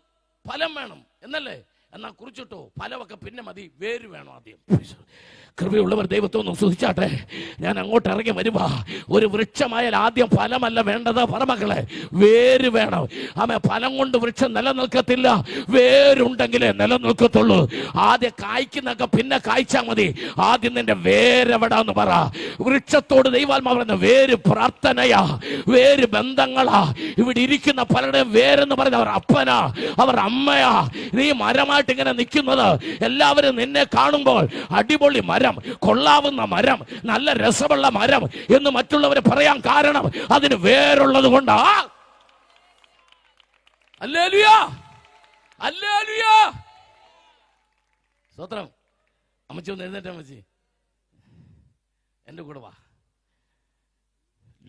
ഫലം വേണം എന്നല്ലേ? എന്നാൽ കുറിച്ചിട്ടോ, ഫലമൊക്കെ പിന്നെ മതി, വേര് വേണം ആദ്യം. കൃപയുള്ളവർ ദൈവത്തെ ഒന്ന് സ്തുതിച്ചാട്ടെ. ഞാൻ അങ്ങോട്ട് ഇറങ്ങി വരുമ്പോ ഒരു വൃക്ഷമായാൽ ആദ്യം ഫലമല്ല വേണ്ടത്, പറമക്കളെ, വേര് വേണം. ആമേ. ഫലം കൊണ്ട് വൃക്ഷം നിലനിൽക്കത്തില്ല, വേരുണ്ടെങ്കിലേ നിലനിൽക്കത്തുള്ളൂ. ആദ്യം കായ്ക്കുന്നൊക്കെ പിന്നെ കായ്ച്ചാൽ മതി, ആദ്യം നിന്റെ വേരെവിടാന്ന് പറ. വൃക്ഷത്തോട് ദൈവാത്മാവ് പറയുന്ന വേര് പ്രാർത്ഥനയാ, വേര് ബന്ധങ്ങളാ. ഇവിടെ ഇരിക്കുന്ന പലരുടെയും വേരെന്ന് പറയുന്നത് അവർ അപ്പനാ, അവർ അമ്മയാ. നീ മരമായിട്ട് ഇങ്ങനെ നിൽക്കുന്നത്, എല്ലാവരും നിന്നെ കാണുമ്പോൾ അടിപൊളി മരം, കൊള്ളാവുന്ന മരം, നല്ല രസമുള്ള മരം എന്ന് മറ്റുള്ളവർ പറയാൻ കാരണം അതിന് വേരുള്ളത് കൊണ്ടാ. Hallelujah, hallelujah. സ്തോത്രം. അമ്മച്ചി ഒന്ന് എഴുന്നേറ്റ. അമ്മച്ചി എന്റെ കൂടെ വാ.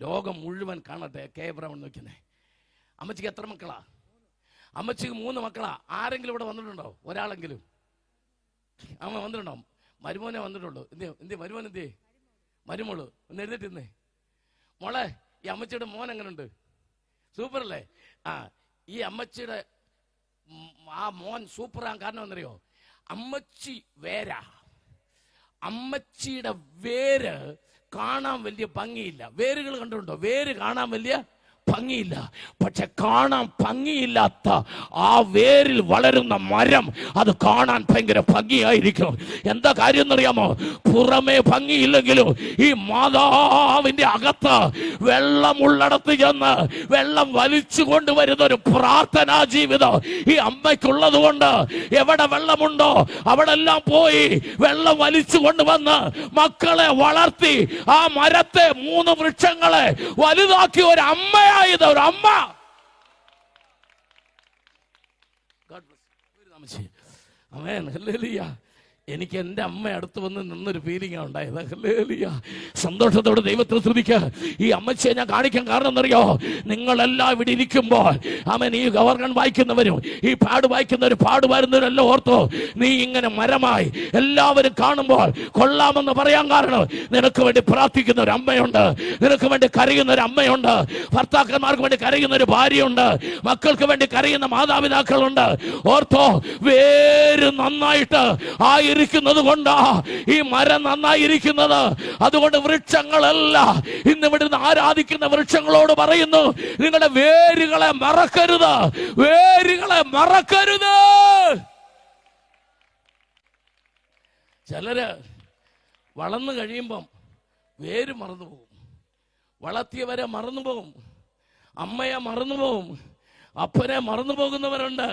ലോകം മുഴുവൻ കാണട്ടെ കേബ്രഹ്മൺ നോക്കുന്നേ. അമ്മച്ചിക്ക് എത്ര മക്കളാ? അമ്മച്ചിക്ക് 3 മക്കളാ. ആരെങ്കിലും ഇവിടെ വന്നിട്ടുണ്ടോ? ഒരാളെങ്കിലും? അമ്മ വന്നിട്ടുണ്ടോ? മരുമോനെ വന്നിട്ടുള്ളൂ. എന്ത് മരുമോൻ? എന്തേ മരുമോള്? ഒന്ന് എഴുന്നേറ്റിരുന്നേ. മോളെ, ഈ അമ്മച്ചിയുടെ മോൻ എങ്ങനെയുണ്ട്? സൂപ്പർ അല്ലേ? ഈ അമ്മച്ചിയുടെ ആ മോൻ സൂപ്പറാൻ കാരണം എന്നറിയോ? അമ്മച്ചി വേരാ. അമ്മച്ചിയുടെ വേര് കാണാൻ വലിയ ഭംഗിയില്ല. വേരുകൾ കണ്ടിട്ടുണ്ടോ? വേര് കാണാൻ വലിയ ഭംഗിയില്ല. പക്ഷെ കാണാൻ ഭംഗിയില്ലാത്ത ആ വേരിൽ വളരുന്ന മരം അത് കാണാൻ ഭയങ്കര ഭംഗിയായിരിക്കും. എന്താ കാര്യം എന്നറിയാമോ? പുറമേ ഭംഗിയില്ലെങ്കിലും ഈ മാതാവിന്റെ അകത്ത് വെള്ളമുള്ളിടത്ത് ചെന്ന് വെള്ളം വലിച്ചു കൊണ്ടുവരുന്ന ഒരു പ്രാർത്ഥനാ ജീവിതം ഈ അമ്മയ്ക്കുള്ളത് കൊണ്ട് എവിടെ വെള്ളമുണ്ടോ അവിടെ എല്ലാം പോയി വെള്ളം വലിച്ചു കൊണ്ടുവന്ന് മക്കളെ വളർത്തി ആ മരത്തെ 3 വൃക്ഷങ്ങളെ വലുതാക്കി ഒരു അമ്മയായത് ഒരു അമ്മ. ആമേൻ, ഹല്ലേലൂയ. എനിക്ക് എൻ്റെ അമ്മ അടുത്ത് വന്ന് നിന്നൊരു ഫീലിംഗാണ് ഉണ്ടായത്. ഹല്ലേലൂയ. സന്തോഷത്തോടെ ദൈവത്തെ സ്തുതിക്കുക. ഈ അമ്മച്ചിയെ ഞാൻ കാണിക്കാൻ കാരണം എന്നറിയോ? നിങ്ങളെല്ലാം ഇവിടെ ഇരിക്കുമ്പോൾ ആമേൻ, ഈ ഗവർഗൺ വായിക്കുന്നവരും ഈ പാട് വായിക്കുന്നവരും പാട് വരുന്നവരെല്ലാം ഓർത്തോ, നീ ഇങ്ങനെ മരമായി എല്ലാവരും കാണുമ്പോൾ കൊള്ളാമെന്ന് പറയാൻ കാരണം നിനക്ക് വേണ്ടി പ്രാർത്ഥിക്കുന്ന ഒരു അമ്മയുണ്ട്, നിനക്ക് വേണ്ടി കരയുന്ന ഒരു അമ്മയുണ്ട്, ഭർത്താക്കന്മാർക്ക് വേണ്ടി കരയുന്ന ഒരു ഭാര്യയുണ്ട്, മക്കൾക്ക് വേണ്ടി കരയുന്ന മാതാപിതാക്കളുണ്ട്. ഓർത്തോ, വേര് നന്നായിട്ട് ആയിരിക്കുന്നത് കൊണ്ടാ ഈ മരം നന്നായിരിക്കുന്നത്. അതുകൊണ്ട് വൃക്ഷങ്ങളെല്ലാം ഇന്ന് ഇവിടുന്ന് ആരാധിക്കുന്ന വൃക്ഷങ്ങളോട് പറയുന്നു, നിങ്ങളുടെ വേരുകളെ മറക്കരുത്, വേരുകളെ മറക്കരുത്. ചിലര് വളർന്നു കഴിയുമ്പം വേര് മറന്നുപോകും, വളർത്തിയവരെ മറന്നുപോകും, അമ്മയെ മറന്നുപോകും, അപ്പനെ മറന്നു പോകുന്നവരുണ്ട്.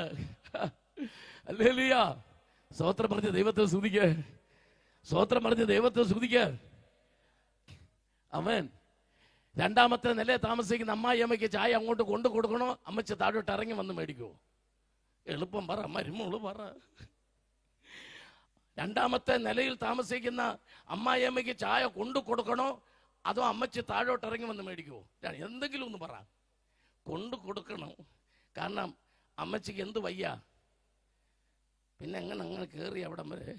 ഹല്ലേലൂയ. സ്തോത്രം പറഞ്ഞ് ദൈവത്തെ സ്തുതിക്കുക, സ്തോത്രം പറഞ്ഞ് ദൈവത്തെ സ്തുതിക്കുക. അവൻ 2ാമത്തെ നിലയിൽ താമസിക്കുന്ന അമ്മായിയമ്മയ്ക്ക് ചായ അങ്ങോട്ട് കൊണ്ടു കൊടുക്കണോ, അമ്മച്ചി താഴോട്ട് ഇറങ്ങി വന്ന് മേടിക്കുമോ? എളുപ്പം പറ, മരുമോള് പറ. 2ാമത്തെ നിലയിൽ താമസിക്കുന്ന അമ്മായിയമ്മയ്ക്ക് ചായ കൊണ്ടു കൊടുക്കണോ, അതോ അമ്മച്ചി താഴോട്ട് ഇറങ്ങി വന്ന് മേടിക്കുമോ? എന്തെങ്കിലും ഒന്ന് പറ. കൊണ്ടു കൊടുക്കണം. കാരണം അമ്മച്ചിക്ക് എന്ത് വയ്യ, പിന്നെ അങ്ങനെ കയറി അവിടം വരെ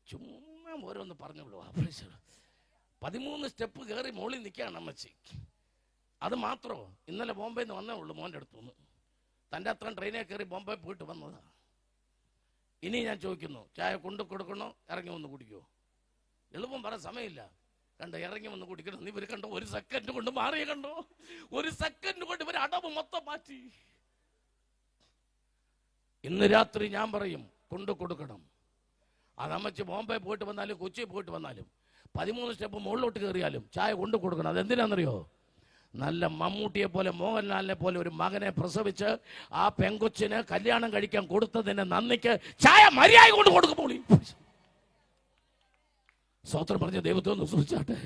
ചുമ്മാ ഓരോന്ന് പറഞ്ഞോളൂ. 13 സ്റ്റെപ്പ് കയറി മുകളിൽ നിൽക്കുകയാണ് അമ്മച്ചി. അത് മാത്രമോ, ഇന്നലെ ബോംബെയിൽ നിന്ന് വന്നേ ഉള്ളൂ മോൻ്റെ അടുത്തുനിന്ന്. തൻ്റെ അത്രയും ട്രെയിനിൽ കയറി ബോംബെ പോയിട്ട് വന്നതാ. ഇനി ഞാൻ ചോദിക്കുന്നു, ചായ കൊണ്ടു കൊടുക്കണോ, ഇറങ്ങി വന്ന് കുടിക്കുമോ? എളുപ്പം പറയാൻ സമയമില്ല. കണ്ടോ, ഇറങ്ങി വന്ന് കുടിക്കണം. ഇവർ കണ്ടോ, ഒരു സെക്കൻഡ് കൊണ്ട് മാറിയ കണ്ടോ, ഒരു സെക്കൻഡ് കൊണ്ട് ഇവർ അടവ് മൊത്തം മാറ്റി. ഇന്ന് രാത്രി ഞാൻ പറയും, കൊണ്ടു കൊടുക്കണം. അതമ്മച്ച് ബോംബെ പോയിട്ട് വന്നാലും കൊച്ചി പോയിട്ട് വന്നാലും 13 സ്റ്റെപ്പ് മുകളിലോട്ട് കയറിയാലും ചായ കൊണ്ടു കൊടുക്കണം. അതെന്തിനാണെന്നറിയോ? നല്ല മമ്മൂട്ടിയെ പോലെ, മോഹൻലാലിനെ പോലെ ഒരു മകനെ പ്രസവിച്ച് ആ പെങ്കൊച്ചിന് കല്യാണം കഴിക്കാൻ കൊടുത്തതിന്റെ നന്ദിക്ക് ചായ മര്യാദ കൊണ്ട് കൊടുക്കുമ്പോൾ സ്തോത്രം പറഞ്ഞ ദൈവത്തെ ഒന്ന് സ്തുതിച്ചാട്ടെ,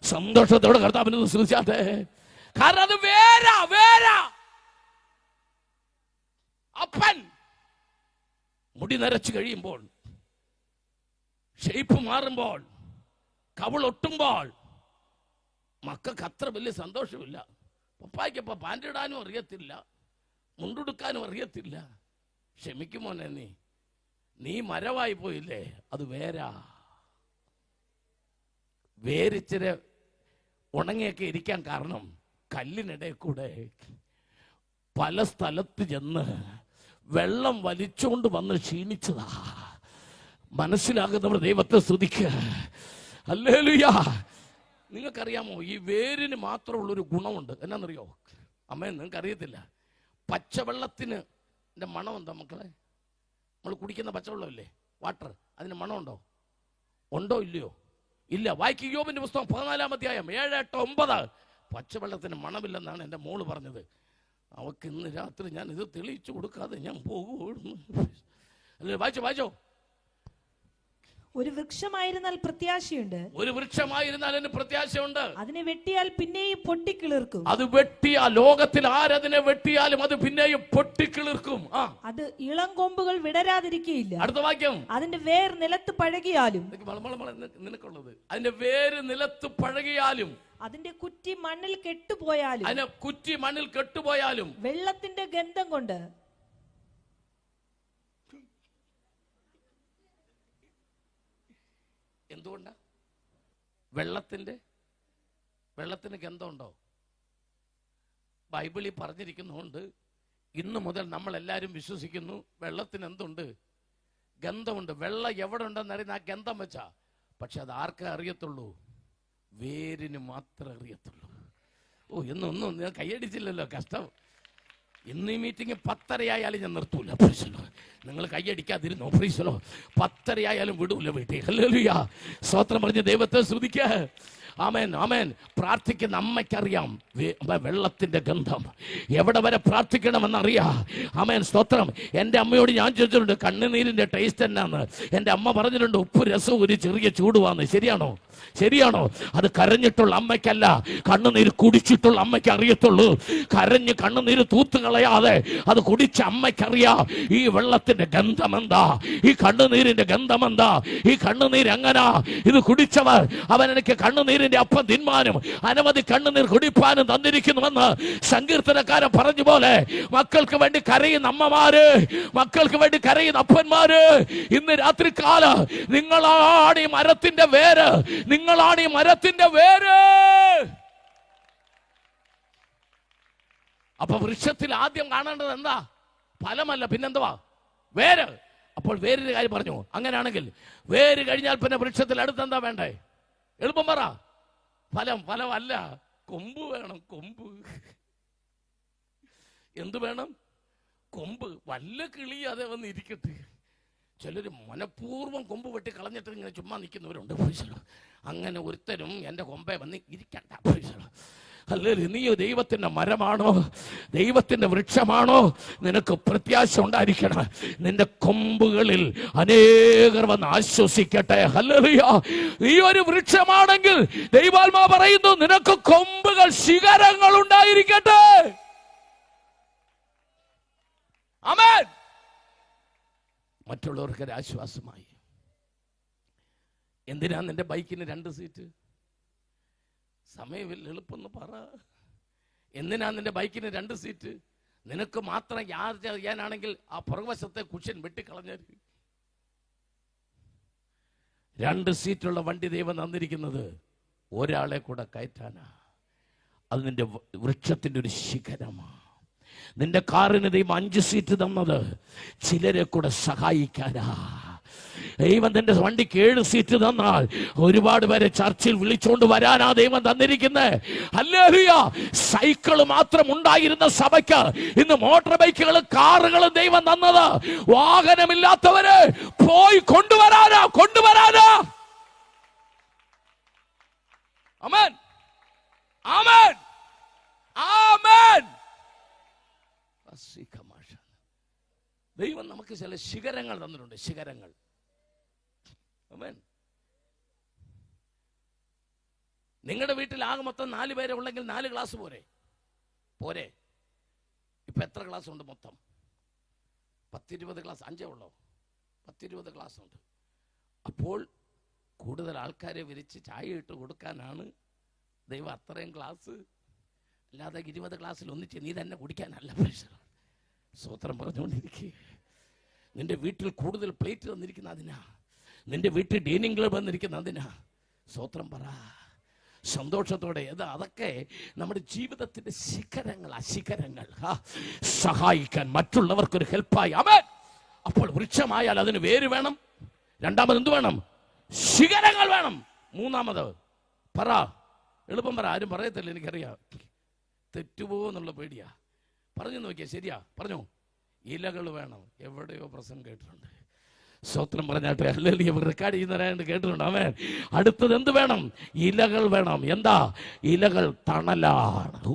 സന്തോഷത്തോടെ കർത്താവിനെ ഒന്ന് സ്തുതിച്ചാട്ടെ. കാരണം അത് വേരാ. അപ്പൻ മുടി നരച്ചു കഴിയുമ്പോൾ, ഷേപ്പ് മാറുമ്പോൾ, കവിളൊട്ടുമ്പോൾ മക്കൾക്ക് അത്ര വലിയ സന്തോഷമില്ല. പപ്പായ്ക്കപ്പ പാൻ്റ് ഇടാനും അറിയത്തില്ല, മുണ്ടെടുക്കാനും അറിയത്തില്ല. ക്ഷമിക്കുമോനെ, നീ മരവായി പോയില്ലേ, അത് വേരിച്ചിരി ഉണങ്ങിയൊക്കെ ഇരിക്കാൻ കാരണം കല്ലിനിടയിൽ കൂടെ പല സ്ഥലത്ത് ചെന്ന് വെള്ളം വലിച്ചുകൊണ്ട് വന്ന് ക്ഷീണിച്ചതാ. മനസ്സിലാകുന്നവർ ദൈവത്തെ സ്തുതിക്കുക. ഹല്ലേലൂയ. നിങ്ങൾക്കറിയാമോ, ഈ വേരിന് മാത്രമുള്ളൊരു ഗുണമുണ്ട്. എന്നാന്നറിയോ അമ്മേ? നിങ്ങൾക്ക് അറിയത്തില്ല. പച്ചവെള്ളത്തിന് മണം എന്താ മക്കളെ? നമ്മൾ കുടിക്കുന്ന പച്ചവെള്ളമില്ലേ, വാട്ടർ, അതിന് മണമുണ്ടോ? ഉണ്ടോ ഇല്ലയോ? ഇല്ല. വായിക്ക് യോബിന്റെ പുസ്തകം 14-ാം അധ്യായം 7, 8, 9. പച്ചവെള്ളത്തിന് മണമില്ലെന്നാണ് എൻ്റെ മോള് പറഞ്ഞത്. അവൾക്ക് ഇന്ന് രാത്രി ഞാൻ ഇത് തെളിയിച്ചു കൊടുക്കാതെ ഞാൻ പോകുന്നു. അല്ലേ, വായിച്ചോ. ഒരു വൃക്ഷമായിരുന്നാൽ പ്രത്യാശയുണ്ട്. ഒരു വൃക്ഷമായിരുന്നാൽ അതിന് പ്രത്യാശയുണ്ട്. അതിനെ വെട്ടിയാൽ പിന്നെയും പൊട്ടിക്കിളിർക്കും. അത് വെട്ടിയാൽ, ലോകത്തിൽ ആരതിനെ വെട്ടിയാലും അത് പിന്നെയും പൊട്ടിക്കിളിർക്കും. അത് ഇളം കൊമ്പുകൾ വിടരാതിരിക്കുകയില്ല. അടുത്ത വാക്യം. അതിന്റെ വേർ നിലത്ത് പഴകിയാലും, നിനക്കുള്ളത്, അതിന്റെ വേര് നിലത്ത് പഴകിയാലും, അതിന്റെ കുറ്റി മണ്ണിൽ കെട്ടുപോയാലും, വെള്ളത്തിന്റെ ഗന്ധം കൊണ്ട്. എന്തുകൊണ്ടാ? വെള്ളത്തിന് ഗന്ധമുണ്ടോ? ബൈബിളിൽ പറഞ്ഞിരിക്കുന്നുണ്ട്. ഇന്നു മുതൽ നമ്മൾ എല്ലാവരും വിശ്വസിക്കുന്നു വെള്ളത്തിന് എന്തുണ്ട്? ഗന്ധമുണ്ട്. വെള്ളം എവിടെ ഉണ്ടെന്ന് അറിയുന്ന ആ ഗന്ധം വെച്ചാ. പക്ഷെ അത് ആർക്കേ അറിയത്തുള്ളൂ? വേരിന് മാത്രമേ അറിയത്തുള്ളൂ. എന്നൊന്നും ഞാൻ കൈയടിച്ചില്ലല്ലോ, കഷ്ടം. ഇന്ന് ഈ മീറ്റിംഗ് 10:30 ഞാൻ നിർത്തൂല. നിങ്ങൾ കൈയടിക്കാതിരുന്നോ? 10:30 വിടൂല വീട്ടിൽ. ഹല്ലേലൂയ. സ്തോത്രം പറഞ്ഞ് ദൈവത്തെ സ്തുതിക്കുക. ആമേൻ, ആമേൻ. പ്രാർത്ഥിക്കുന്ന അമ്മയ്ക്കറിയാം വെള്ളത്തിന്റെ ഗന്ധം. എവിടെ വരെ പ്രാർത്ഥിക്കണമെന്നറിയാം. ആമേൻ, സ്തോത്രം. എൻ്റെ അമ്മയോട് ഞാൻ ചോദിച്ചിട്ടുണ്ട് കണ്ണുനീരിന്റെ ടേസ്റ്റ് എന്നാന്ന്. എൻ്റെ അമ്മ പറഞ്ഞിട്ടുണ്ട് ഉപ്പ് രസവും ഒരു ചെറിയ ചൂടുവാന്ന്. ശരിയാണോ? അത് കരഞ്ഞിട്ടുള്ള അമ്മയ്ക്കല്ല, കണ്ണുനീര് കുടിച്ചിട്ടുള്ള അമ്മയ്ക്ക് അറിയത്തുള്ളൂ. കരഞ്ഞ് കണ്ണുനീര് തൂത്തുകളയാതെ അത് കുടിച്ച അമ്മയ്ക്കറിയാം ഈ വെള്ളത്തിന്റെ ഗന്ധം എന്താ, ഈ കണ്ണുനീരിന്റെ ഗന്ധം എന്താ, ഈ കണ്ണുനീര് എങ്ങനാ. ഇത് കുടിച്ചവർ അവൻ എനിക്ക് കണ്ണുനീരിന്റെ അപ്പം തിന്മാനും അനവധി കണ്ണുനീർ കുടിപ്പാനും തന്നിരിക്കുന്നുവെന്ന് സങ്കീർത്തനക്കാരൻ പറഞ്ഞ പോലെ മക്കൾക്ക് വേണ്ടി കരയുന്ന അമ്മമാര്, മക്കൾക്ക് വേണ്ടി കരയുന്ന അപ്പന്മാര്, ഇന്ന് രാത്രികാലം നിങ്ങളാണ് ഈ മരത്തിന്റെ വേര്. അപ്പൊ വൃക്ഷത്തിൽ ആദ്യം കാണേണ്ടത് എന്താ? ഫലമല്ല, പിന്നെന്തുവാ? വേര്. അപ്പോൾ വേരിന്റെ കാര്യം പറഞ്ഞു. അങ്ങനെയാണെങ്കിൽ വേര് കഴിഞ്ഞാൽ പിന്നെ വൃക്ഷത്തിൽ അടുത്തെന്താ വേണ്ടേ? എളുപ്പം പറ. ഫലമല്ല, കൊമ്പ് വേണം. കൊമ്പ് എന്ത് വേണം? കൊമ്പ്. വല്ല കിളി അതേ വന്ന് ഇരിക്കട്ടെ. ചിലർ മനഃപൂർവ്വം കൊമ്പ് വെട്ടി കളഞ്ഞിട്ട് ഇങ്ങനെ ചുമ്മാ നിൽക്കുന്നവരുണ്ട്. അങ്ങനെ ഒരുത്തരും എൻ്റെ കൊമ്പേ വന്ന് ഇരിക്കണ്ട. അല്ലേ, നീ ദൈവത്തിന്റെ മരമാണോ, ദൈവത്തിന്റെ വൃക്ഷമാണോ? നിനക്ക് പ്രത്യാശ ഉണ്ടായിരിക്കണം. നിന്റെ കൊമ്പുകളിൽ അനേകർ വന്ന് ആശ്വസിക്കട്ടെ. ഹല്ലേലൂയ. നീ ഒരു വൃക്ഷമാണെങ്കിൽ ദൈവാത്മാവ് പറയുന്നു നിനക്ക് കൊമ്പുകൾ, ശിഖരങ്ങൾ ഉണ്ടായിരിക്കട്ടെ. ആമേൻ. മറ്റുള്ളവർക്ക് ഒരു ആശ്വാസമായി. എന്തിനാ നിന്റെ ബൈക്കിന് 2 സീറ്റ്? സമയമില്ല, എളുപ്പമൊന്ന് പറ. എന്തിനാ നിന്റെ ബൈക്കിന് 2 സീറ്റ്? നിനക്ക് മാത്രം യാത്ര ചെയ്യാനാണെങ്കിൽ ആ പുറകുവശത്തെ കുഷ്യൻ വെട്ടിക്കളഞ്ഞാൽ. 2 സീറ്റുള്ള വണ്ടി ദൈവം തന്നിരിക്കുന്നത് ഒരാളെ കൂടെ കയറ്റാനാ. അത് നിന്റെ വൃക്ഷത്തിന്റെ ഒരു ശിഖരമാണ്. നിന്റെ കാറിന് ദൈവം 5 സീറ്റ് തന്നത് ചിലരെ കൂടെ സഹായിക്കാനാ. ദൈവം നിന്റെ വണ്ടിക്ക് 7 സീറ്റ് തന്നാൽ ഒരുപാട് പേരെ ചർച്ചിൽ വിളിച്ചുകൊണ്ട് വരാനാ ദൈവം തന്നിരിക്കുന്നത്. ഹല്ലേലൂയ. സൈക്കിള് മാത്രം ഉണ്ടായിരുന്ന സഭയ്ക്ക് ഇന്ന് മോട്ടോർ ബൈക്കുകളും കാറുകളും ദൈവം തന്നത്. വാഹനമില്ലാത്തവരെ പോയി കൊണ്ടുവരാനാ. ആമേൻ, ആമേൻ, ആമേൻ. ദൈവം നമുക്ക് ചില ശിഖരങ്ങൾ തന്നിട്ടുണ്ട്. ശിഖരങ്ങൾ. ആമേൻ. നിങ്ങളുടെ വീട്ടിൽ ആകെ മൊത്തം 4 പേരെ ഉള്ളെങ്കിൽ 4 ക്ലാസ് പോരെ. ഇപ്പൊ എത്ര ക്ലാസ് ഉണ്ട് മൊത്തം? 10-20 ക്ലാസ്. 5 ഉള്ളോ? 10-20 ക്ലാസ് ഉണ്ട്. അപ്പോൾ കൂടുതൽ ആൾക്കാരെ വിരിച്ച് ചായ ഇട്ട് കൊടുക്കാനാണ് ദൈവം അത്രയും ക്ലാസ്. അല്ലാതെ 20 ക്ലാസ്സിൽ ഒന്നിച്ച് നീ തന്നെ കുടിക്കാനല്ല. സ്തോത്രം പറഞ്ഞുകൊണ്ടിരിക്കുക. നിന്റെ വീട്ടിൽ കൂടുതൽ പ്ലേറ്റ് തന്നിരിക്കുന്ന അതിനാ. നിന്റെ വീട്ടിൽ ഡൈനിങ് ടേബിൾ വന്നിരിക്കുന്ന അതിനാ. സ്തോത്രം പറ സന്തോഷത്തോടെ. അതൊക്കെ നമ്മുടെ ജീവിതത്തിന്റെ ശിഖരങ്ങൾ. സഹായിക്കാൻ, മറ്റുള്ളവർക്കൊരു ഹെൽപ്പായി. ആമേൻ. അപ്പോൾ വൃക്ഷമായാൽ അതിന് വേര് വേണം. രണ്ടാമത് എന്ത് വേണം? ശിഖരങ്ങൾ വേണം. മൂന്നാമത് പറ, എളുപ്പം പറ. ആരും പറയത്തില്ല, എനിക്കറിയാം. തെറ്റുപോകുന്നുള്ള പേടിയാ. പറഞ്ഞു നോക്കിയാ ശരിയാ. പറഞ്ഞു. ഇലകൾ വേണം. എവിടെയോ പ്രസംഗം കേട്ടിട്ടുണ്ട്. സ്തോത്രം പറഞ്ഞാട്ടെ. അല്ലെങ്കിൽ റെക്കോർഡ് ചെയ്യുന്നവരായിട്ട് കേട്ടിട്ടുണ്ട്. ആമേൻ. അടുത്തത് എന്ത് വേണം? ഇലകൾ വേണം. എന്താ? ഇലകൾ തണലാണ്.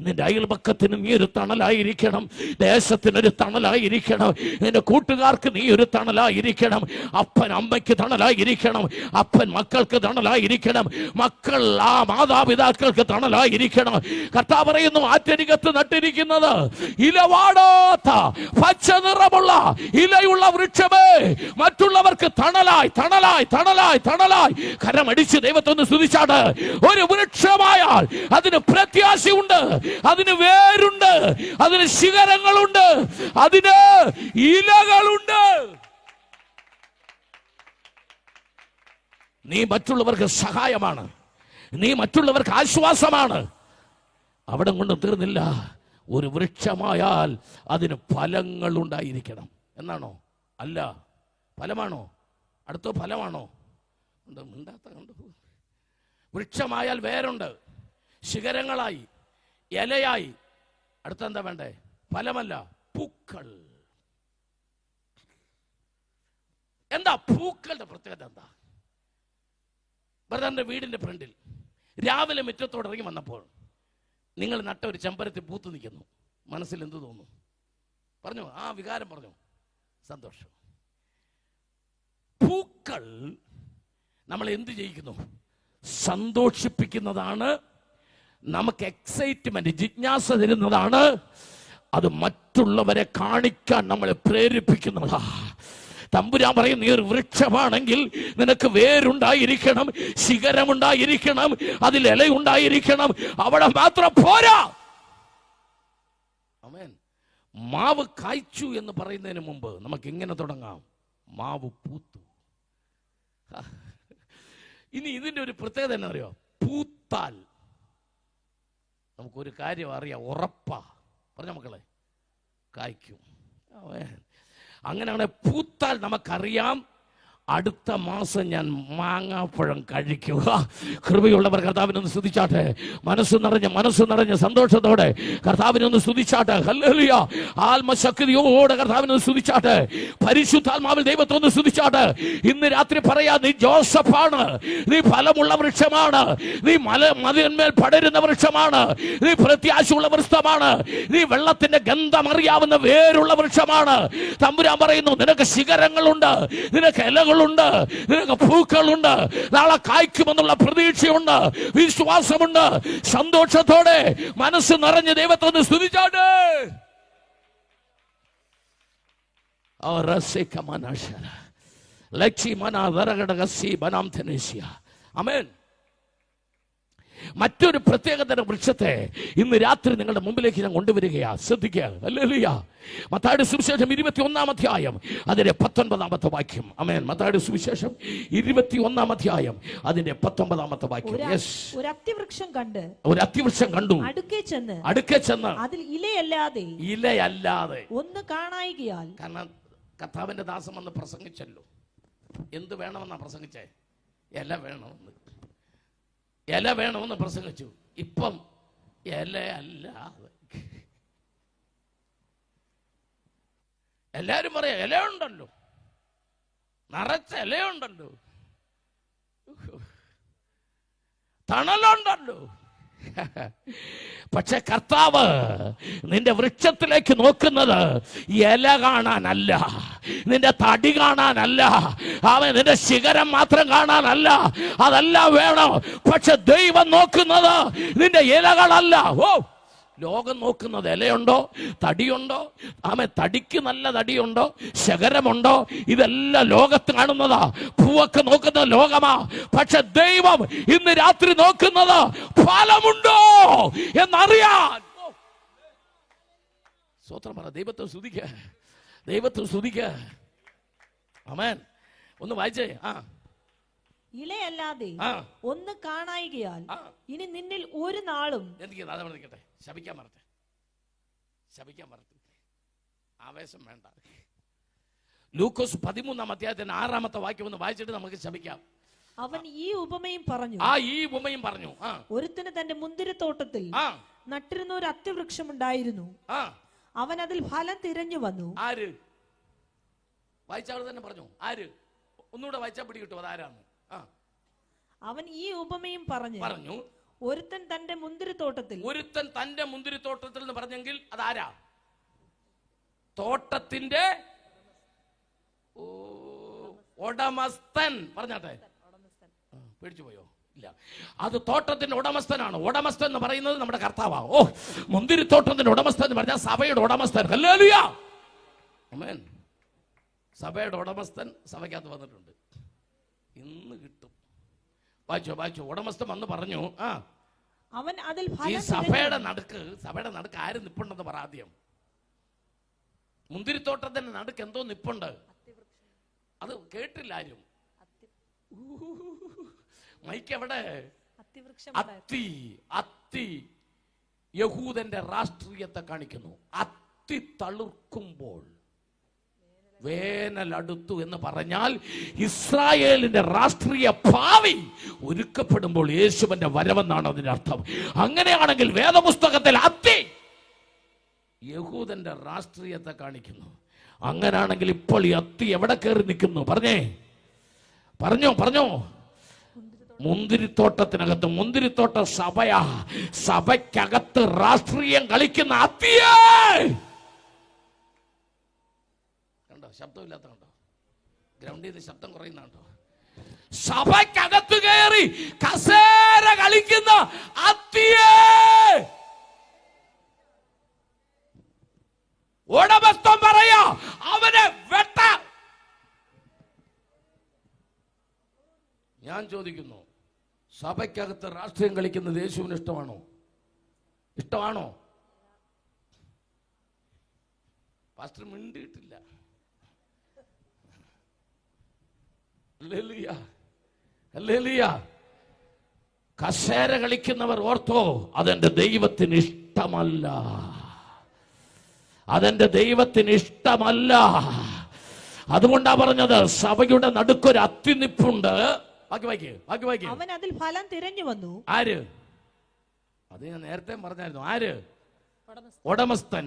നിന്റെ അയൽപക്കത്തിന് നീ ഒരു തണലായിരിക്കണം. ദേശത്തിനൊരു തണലായിരിക്കണം. നിന്റെ കൂട്ടുകാർക്ക് നീ ഒരു തണലായിരിക്കണം. അപ്പൻ അമ്മയ്ക്ക് തണലായിരിക്കണം. അപ്പൻ മക്കൾക്ക് തണലായിരിക്കണം. മക്കൾ ആ മാതാപിതാക്കൾക്ക് തണലായിരിക്കണം. കർത്താവ് പറയുന്നു, ആറ്റരികത്ത് നട്ടിരിക്കുന്നത് ഇലവാടാത്ത പച്ച നിറമുള്ള ഇലയുള്ള വൃക്ഷമേ, മറ്റുള്ളവർക്ക് തണലായി. കരമടിച്ച് ദൈവത്തൊന്ന് സ്തുതിച്ചാട്. ഒരു വൃക്ഷമായാൽ അതിന് പ്രത്യാശയുണ്ട്, അതിന് വേരുണ്ട്, അതിന് ശിഖരങ്ങളുണ്ട്, അതിന് ഇലകളുണ്ട്. നീ മറ്റുള്ളവർക്ക് സഹായമാണ്. നീ മറ്റുള്ളവർക്ക് ആശ്വാസമാണ്. അവിടെ കൊണ്ട് തീർന്നില്ല. ഒരു വൃക്ഷമായാൽ അതിന് ഫലങ്ങൾ ഉണ്ടായിരിക്കണം എന്നാണോ? അല്ല. ഫലമാണോ? അടുത്ത ഫലമാണോ? മിണ്ടാത്ത കണ്ടു. വൃക്ഷമായാൽ വേരുണ്ട്, ശിഖരങ്ങളായി, ഇലയായി. അടുത്തെന്താ വേണ്ടേ? ഫലമല്ല, പൂക്കൾ. എന്താ പൂക്കളുടെ പ്രത്യേകത? എന്താ? ബ്രദറിന്റെ വീടിന്റെ ഫ്രണ്ടിൽ രാവിലെ മുറ്റത്തോട് ഇറങ്ങി വന്നപ്പോൾ നിങ്ങൾ നട്ട ഒരു ചെമ്പരത്തി പൂത്ത് നിൽക്കുന്നു. മനസ്സിൽ എന്ത് തോന്നുന്നു? പറഞ്ഞു. ആ വികാരം പറഞ്ഞു. സന്തോഷം. പൂക്കൾ നമ്മളെ എന്ത് ചെയ്യിക്കുന്നു? സന്തോഷിപ്പിക്കുന്നതാണ്. നമുക്ക് എക്സൈറ്റ്മെന്റ്, ജിജ്ഞാസ തരുന്നതാണ്. അത് മറ്റുള്ളവരെ കാണിക്കാൻ നമ്മളെ പ്രേരിപ്പിക്കുന്നതാ. തമ്പുരാൻ പറയും, നീ ഒരു വൃക്ഷമാണെങ്കിൽ നിനക്ക് വേരുണ്ടായിരിക്കണം, ശിഖരമുണ്ടായിരിക്കണം, അതിൽ ഇലയുണ്ടായിരിക്കണം. അവിടെ മാത്രം പോരാ. ആമേൻ. മാവ് കായ്ച്ചു എന്ന് പറയുന്നതിന് മുമ്പ് നമുക്ക് ഇങ്ങനെ തുടങ്ങാം. മാവ് പൂത്തു. ഇനി ഇതിന്റെ ഒരു പ്രത്യേകത എന്നാ അറിയോ? പൂത്താൽ നമുക്കൊരു കാര്യം അറിയാം, ഉറപ്പാ. പറഞ്ഞ മക്കളെ, കായ്ക്കും. അങ്ങനെയാണ്. പൂത്താൽ നമുക്കറിയാം അടുത്ത മാസം ഞാൻ മാങ്ങാപ്പഴം കഴിക്കുക. കൃപയുള്ളവർ കർത്താവിനൊന്ന് സ്തുതിച്ചാട്ടെ. മനസ്സ് നിറഞ്ഞ സന്തോഷത്തോടെ കർത്താവിനൊന്ന് സ്തുതിച്ചാട്ടെ. ഹല്ലേലൂയ. ആത്മശക്തിയോടെ കർത്താവിനൊന്ന് സ്തുതിച്ചാട്ടെ. പരിശുദ്ധാത്മാവിൽ ദൈവത്തൊന്ന് സ്തുതിച്ചാട്ടെ. ഇന്ന് രാത്രി പറയാ, നീ ജോസഫാണ്, നീ ഫലമുള്ള വൃക്ഷമാണ്, നീ മതിന്മേൽ പടരുന്ന വൃക്ഷമാണ്, നീ പ്രത്യാശയുള്ള വൃക്ഷമാണ്, നീ വെള്ളത്തിന്റെ ഗന്ധം അറിയാവുന്ന വേരുള്ള വൃക്ഷമാണ്. തമ്പുരാൻ പറയുന്നു, നിനക്ക് ശിഖരങ്ങളുണ്ട്, നിനക്ക് ഇലകൾ, നിനക്ക് പൂക്കളുണ്ട്, നാളെ കായ്ക്കുമെന്നുള്ള പ്രതീക്ഷയുണ്ട്, വിശ്വാസമുണ്ട്. സന്തോഷത്തോടെ മനസ്സ് നിറഞ്ഞ് ദൈവത്തെ സ്തുതിച്ചാട്ടെ. ആമേൻ. മറ്റൊരു പ്രത്യേകതരം വൃക്ഷത്തെ ഇന്ന് രാത്രി നിങ്ങളുടെ മുമ്പിലേക്ക് ഞാൻ കൊണ്ടുവരികയാ. ശ്രദ്ധിക്കുക. ഹല്ലേലൂയ. മത്തായിയുടെ സുവിശേഷം 21-ാം അധ്യായം അതിന്റെ 19-ാമത്തെ വാക്യം. ആമേൻ. മത്തായിയുടെ സുവിശേഷം 21-ാം അധ്യായം അതിന്റെ 19-ാമത്തെ വാക്യം. ഒരു അത്തിവൃക്ഷം കണ്ടു. അടുക്കെ ചെന്ന് അതിൽ ഇലയല്ലാതെ ഒന്ന് കാണായികയാൽ. കാരണം കർത്താവിന്റെ ദാസം വന്ന് പ്രസംഗിച്ചല്ലോ. എന്ത് വേണമെന്നാ പ്രസംഗിച്ചേ? ഇല വേണമെന്ന്, ഇല വേണമെന്ന് പ്രസംഗിച്ചു. ഇപ്പം ഇല അല്ലാതെ എല്ലാരും പറയാ ഇലയുണ്ടല്ലോ, നിറച്ച ഇലയുണ്ടല്ലോ, തണലുണ്ടല്ലോ. പക്ഷെ കർത്താവ് നിന്റെ വൃക്ഷത്തിലേക്ക് നോക്കുന്നത് ഇല കാണാനല്ല, നിന്റെ തടി കാണാനല്ല, അവൻ നിന്റെ ശിഖരം മാത്രം കാണാനല്ല, അതെല്ലാം വേണം. പക്ഷെ ദൈവം നോക്കുന്നത് നിന്റെ ഇലകളല്ല. ഓ, ലോകം നോക്കുന്നത് ഇലയുണ്ടോ, തടിയുണ്ടോ, ആമേ, തടിക്ക് നല്ല തടിയുണ്ടോ, ശകരമുണ്ടോ, ഇതെല്ലാം ലോകത്ത് കാണുന്നതാ. പൂവൊക്കെ നോക്കുന്നത് ലോകമാ. പക്ഷെ ദൈവം ഇന്ന് രാത്രി നോക്കുന്നത് ഫലമുണ്ടോ എന്നറിയാൻ. സ്തോത്രം പറ, ദൈവത്തെ സ്തുതിക്ക, ദൈവത്തെ സ്തുതിക്ക. ആമേൻ. ഒന്ന് വായിച്ചേ. ഇലയല്ലാതെ ഒന്ന് കാണായികയാൽ ഇനി നിന്നിൽ ഒരു നാളും നിൽക്കട്ടെ. ശപിക്കാൻ മറട്ടെ, ശപിക്കാൻ മറട്ടെ, ആവേശം വേണ്ട. ലൂക്കോസ് 13-ാം അധ്യായത്തിന് 6-ാമത്തെ വാക്യം ഒന്ന് വായിച്ചിട്ട് നമുക്ക് ശപിക്കാം. അവൻ ഈ ഉപമയും പറഞ്ഞു. ഈ ഉപമയും പറഞ്ഞു. ഒരുത്തിന് തന്റെ മുന്തിരിത്തോട്ടത്തിൽ നട്ടിരുന്ന ഒരു അത്തിവൃക്ഷം ഉണ്ടായിരുന്നു. അവൻ അതിൽ ഫലം തിരഞ്ഞു വന്നു. ആര്? വായിച്ചാൾ തന്നെ പറഞ്ഞു. ആര്? ഒന്നുകൂടെ വായിച്ചാൽ പിടി കിട്ടും അതാരാന്ന്. അവൻ ഈ ഉപമയും പറഞ്ഞു. ഒരുത്തൻ തന്റെ മുന്തിരിത്തോട്ടത്തിൽ, ഒരുത്തൻ തന്റെ മുന്തിരിത്തോട്ടത്തിൽ എന്ന് പറഞ്ഞെങ്കിൽ അതാരാ? തോട്ടത്തിന്റെ ഉടമസ്ഥൻ. പറഞ്ഞാട്ടെ, പേടിച്ചു പോയോ? ഇല്ല, അത് തോട്ടത്തിന്റെ ഉടമസ്ഥനാണ്. ഉടമസ്ഥൻ എന്ന് പറയുന്നത് നമ്മുടെ കർത്താവാ. ഓ, മുന്തിരിത്തോട്ടത്തിന്റെ ഉടമസ്ഥൻ എന്ന് പറഞ്ഞാൽ സഭയുടെ ഉടമസ്ഥൻ. ഹല്ലേലൂയ, ആമേൻ. സഭയുടെ ഉടമസ്ഥൻ സഭയ്ക്കകത്ത് വന്നിട്ടുണ്ട്. ഇന്ന് കിട്ടും. വായിച്ചോ. ഉടമസ്ഥൻ വന്ന് പറഞ്ഞു, അവൻ അതിൽ ഈ സഭയുടെ നടുക്ക് ആര് നിപ്പുണ്ടെന്ന് പറ ആദ്യം. മുന്തിരിത്തോട്ടത്തിന്റെ നടുക്ക് എന്തോ നിപ്പുണ്ട്. അത് കേട്ടില്ല ആരും. മൈക്ക് എവിടെ? അത്തി യഹൂദന്റെ രാഷ്ട്രീയത്തെ കാണിക്കുന്നു. അത്തി തളിർക്കുമ്പോൾ വേനൽ അടുത്തു എന്ന് പറഞ്ഞാൽ ഇസ്രായേലിന്റെ രാഷ്ട്രീയ ഭാവി ഒരുക്കപ്പെടുമ്പോൾ യേശുവിന്റെ വരവെന്നാണ് അതിന്റെ അർത്ഥം. അങ്ങനെയാണെങ്കിൽ വേദപുസ്തകത്തിൽ അത്തി യഹൂദന്റെ രാഷ്ട്രീയത്തെ കാണിക്കുന്നു. അങ്ങനാണെങ്കിൽ ഇപ്പോൾ ഈ അത്തി എവിടെ കയറി നിൽക്കുന്നു? പറഞ്ഞോ. മുന്തിരിത്തോട്ടത്തിനകത്ത്. മുന്തിരിത്തോട്ട സഭയാ. സഭയ്ക്കകത്ത് രാഷ്ട്രീയം കളിക്കുന്ന അത്തിയേ. ശബ്ദമില്ലാത്ത കണ്ടോ? ഗ്രൗണ്ടിൽ നിന്ന് ശബ്ദം കുറയുന്നുണ്ടോ? സഭയ്ക്കകത്ത് കയറി കസേര കളിക്കുന്ന അത്തിയേ ഉടമസ്ഥൻ പറയാ, അവനെ വെട്ട. ഞാൻ ചോദിക്കുന്നു, സഭയ്ക്കകത്ത് രാഷ്ട്രീയം കളിക്കുന്നത് യേശുവിന് ഇഷ്ടമാണോ? പാസ്റ്റർ മിണ്ടിയിട്ടില്ല. ഹല്ലേലൂയ. കസേര കളിക്കുന്നവർ ഓർത്തോ, അതെന്റെ ദൈവത്തിന് ഇഷ്ടമല്ല. അതെന്റെ ദൈവത്തിന് ഇഷ്ടമല്ല. അതുകൊണ്ടാ പറഞ്ഞത് സഭയുടെ നടുക്കൊരു അത്തി നിപ്പുണ്ട്. ബാക്കി വായിക്കേ. അവൻ അതിൽ ഫലം തിരഞ്ഞു വന്നു. ആര്? അത് ഞാൻ നേരത്തെ പറഞ്ഞായിരുന്നു. ആര്? ഉടമസ്ഥൻ.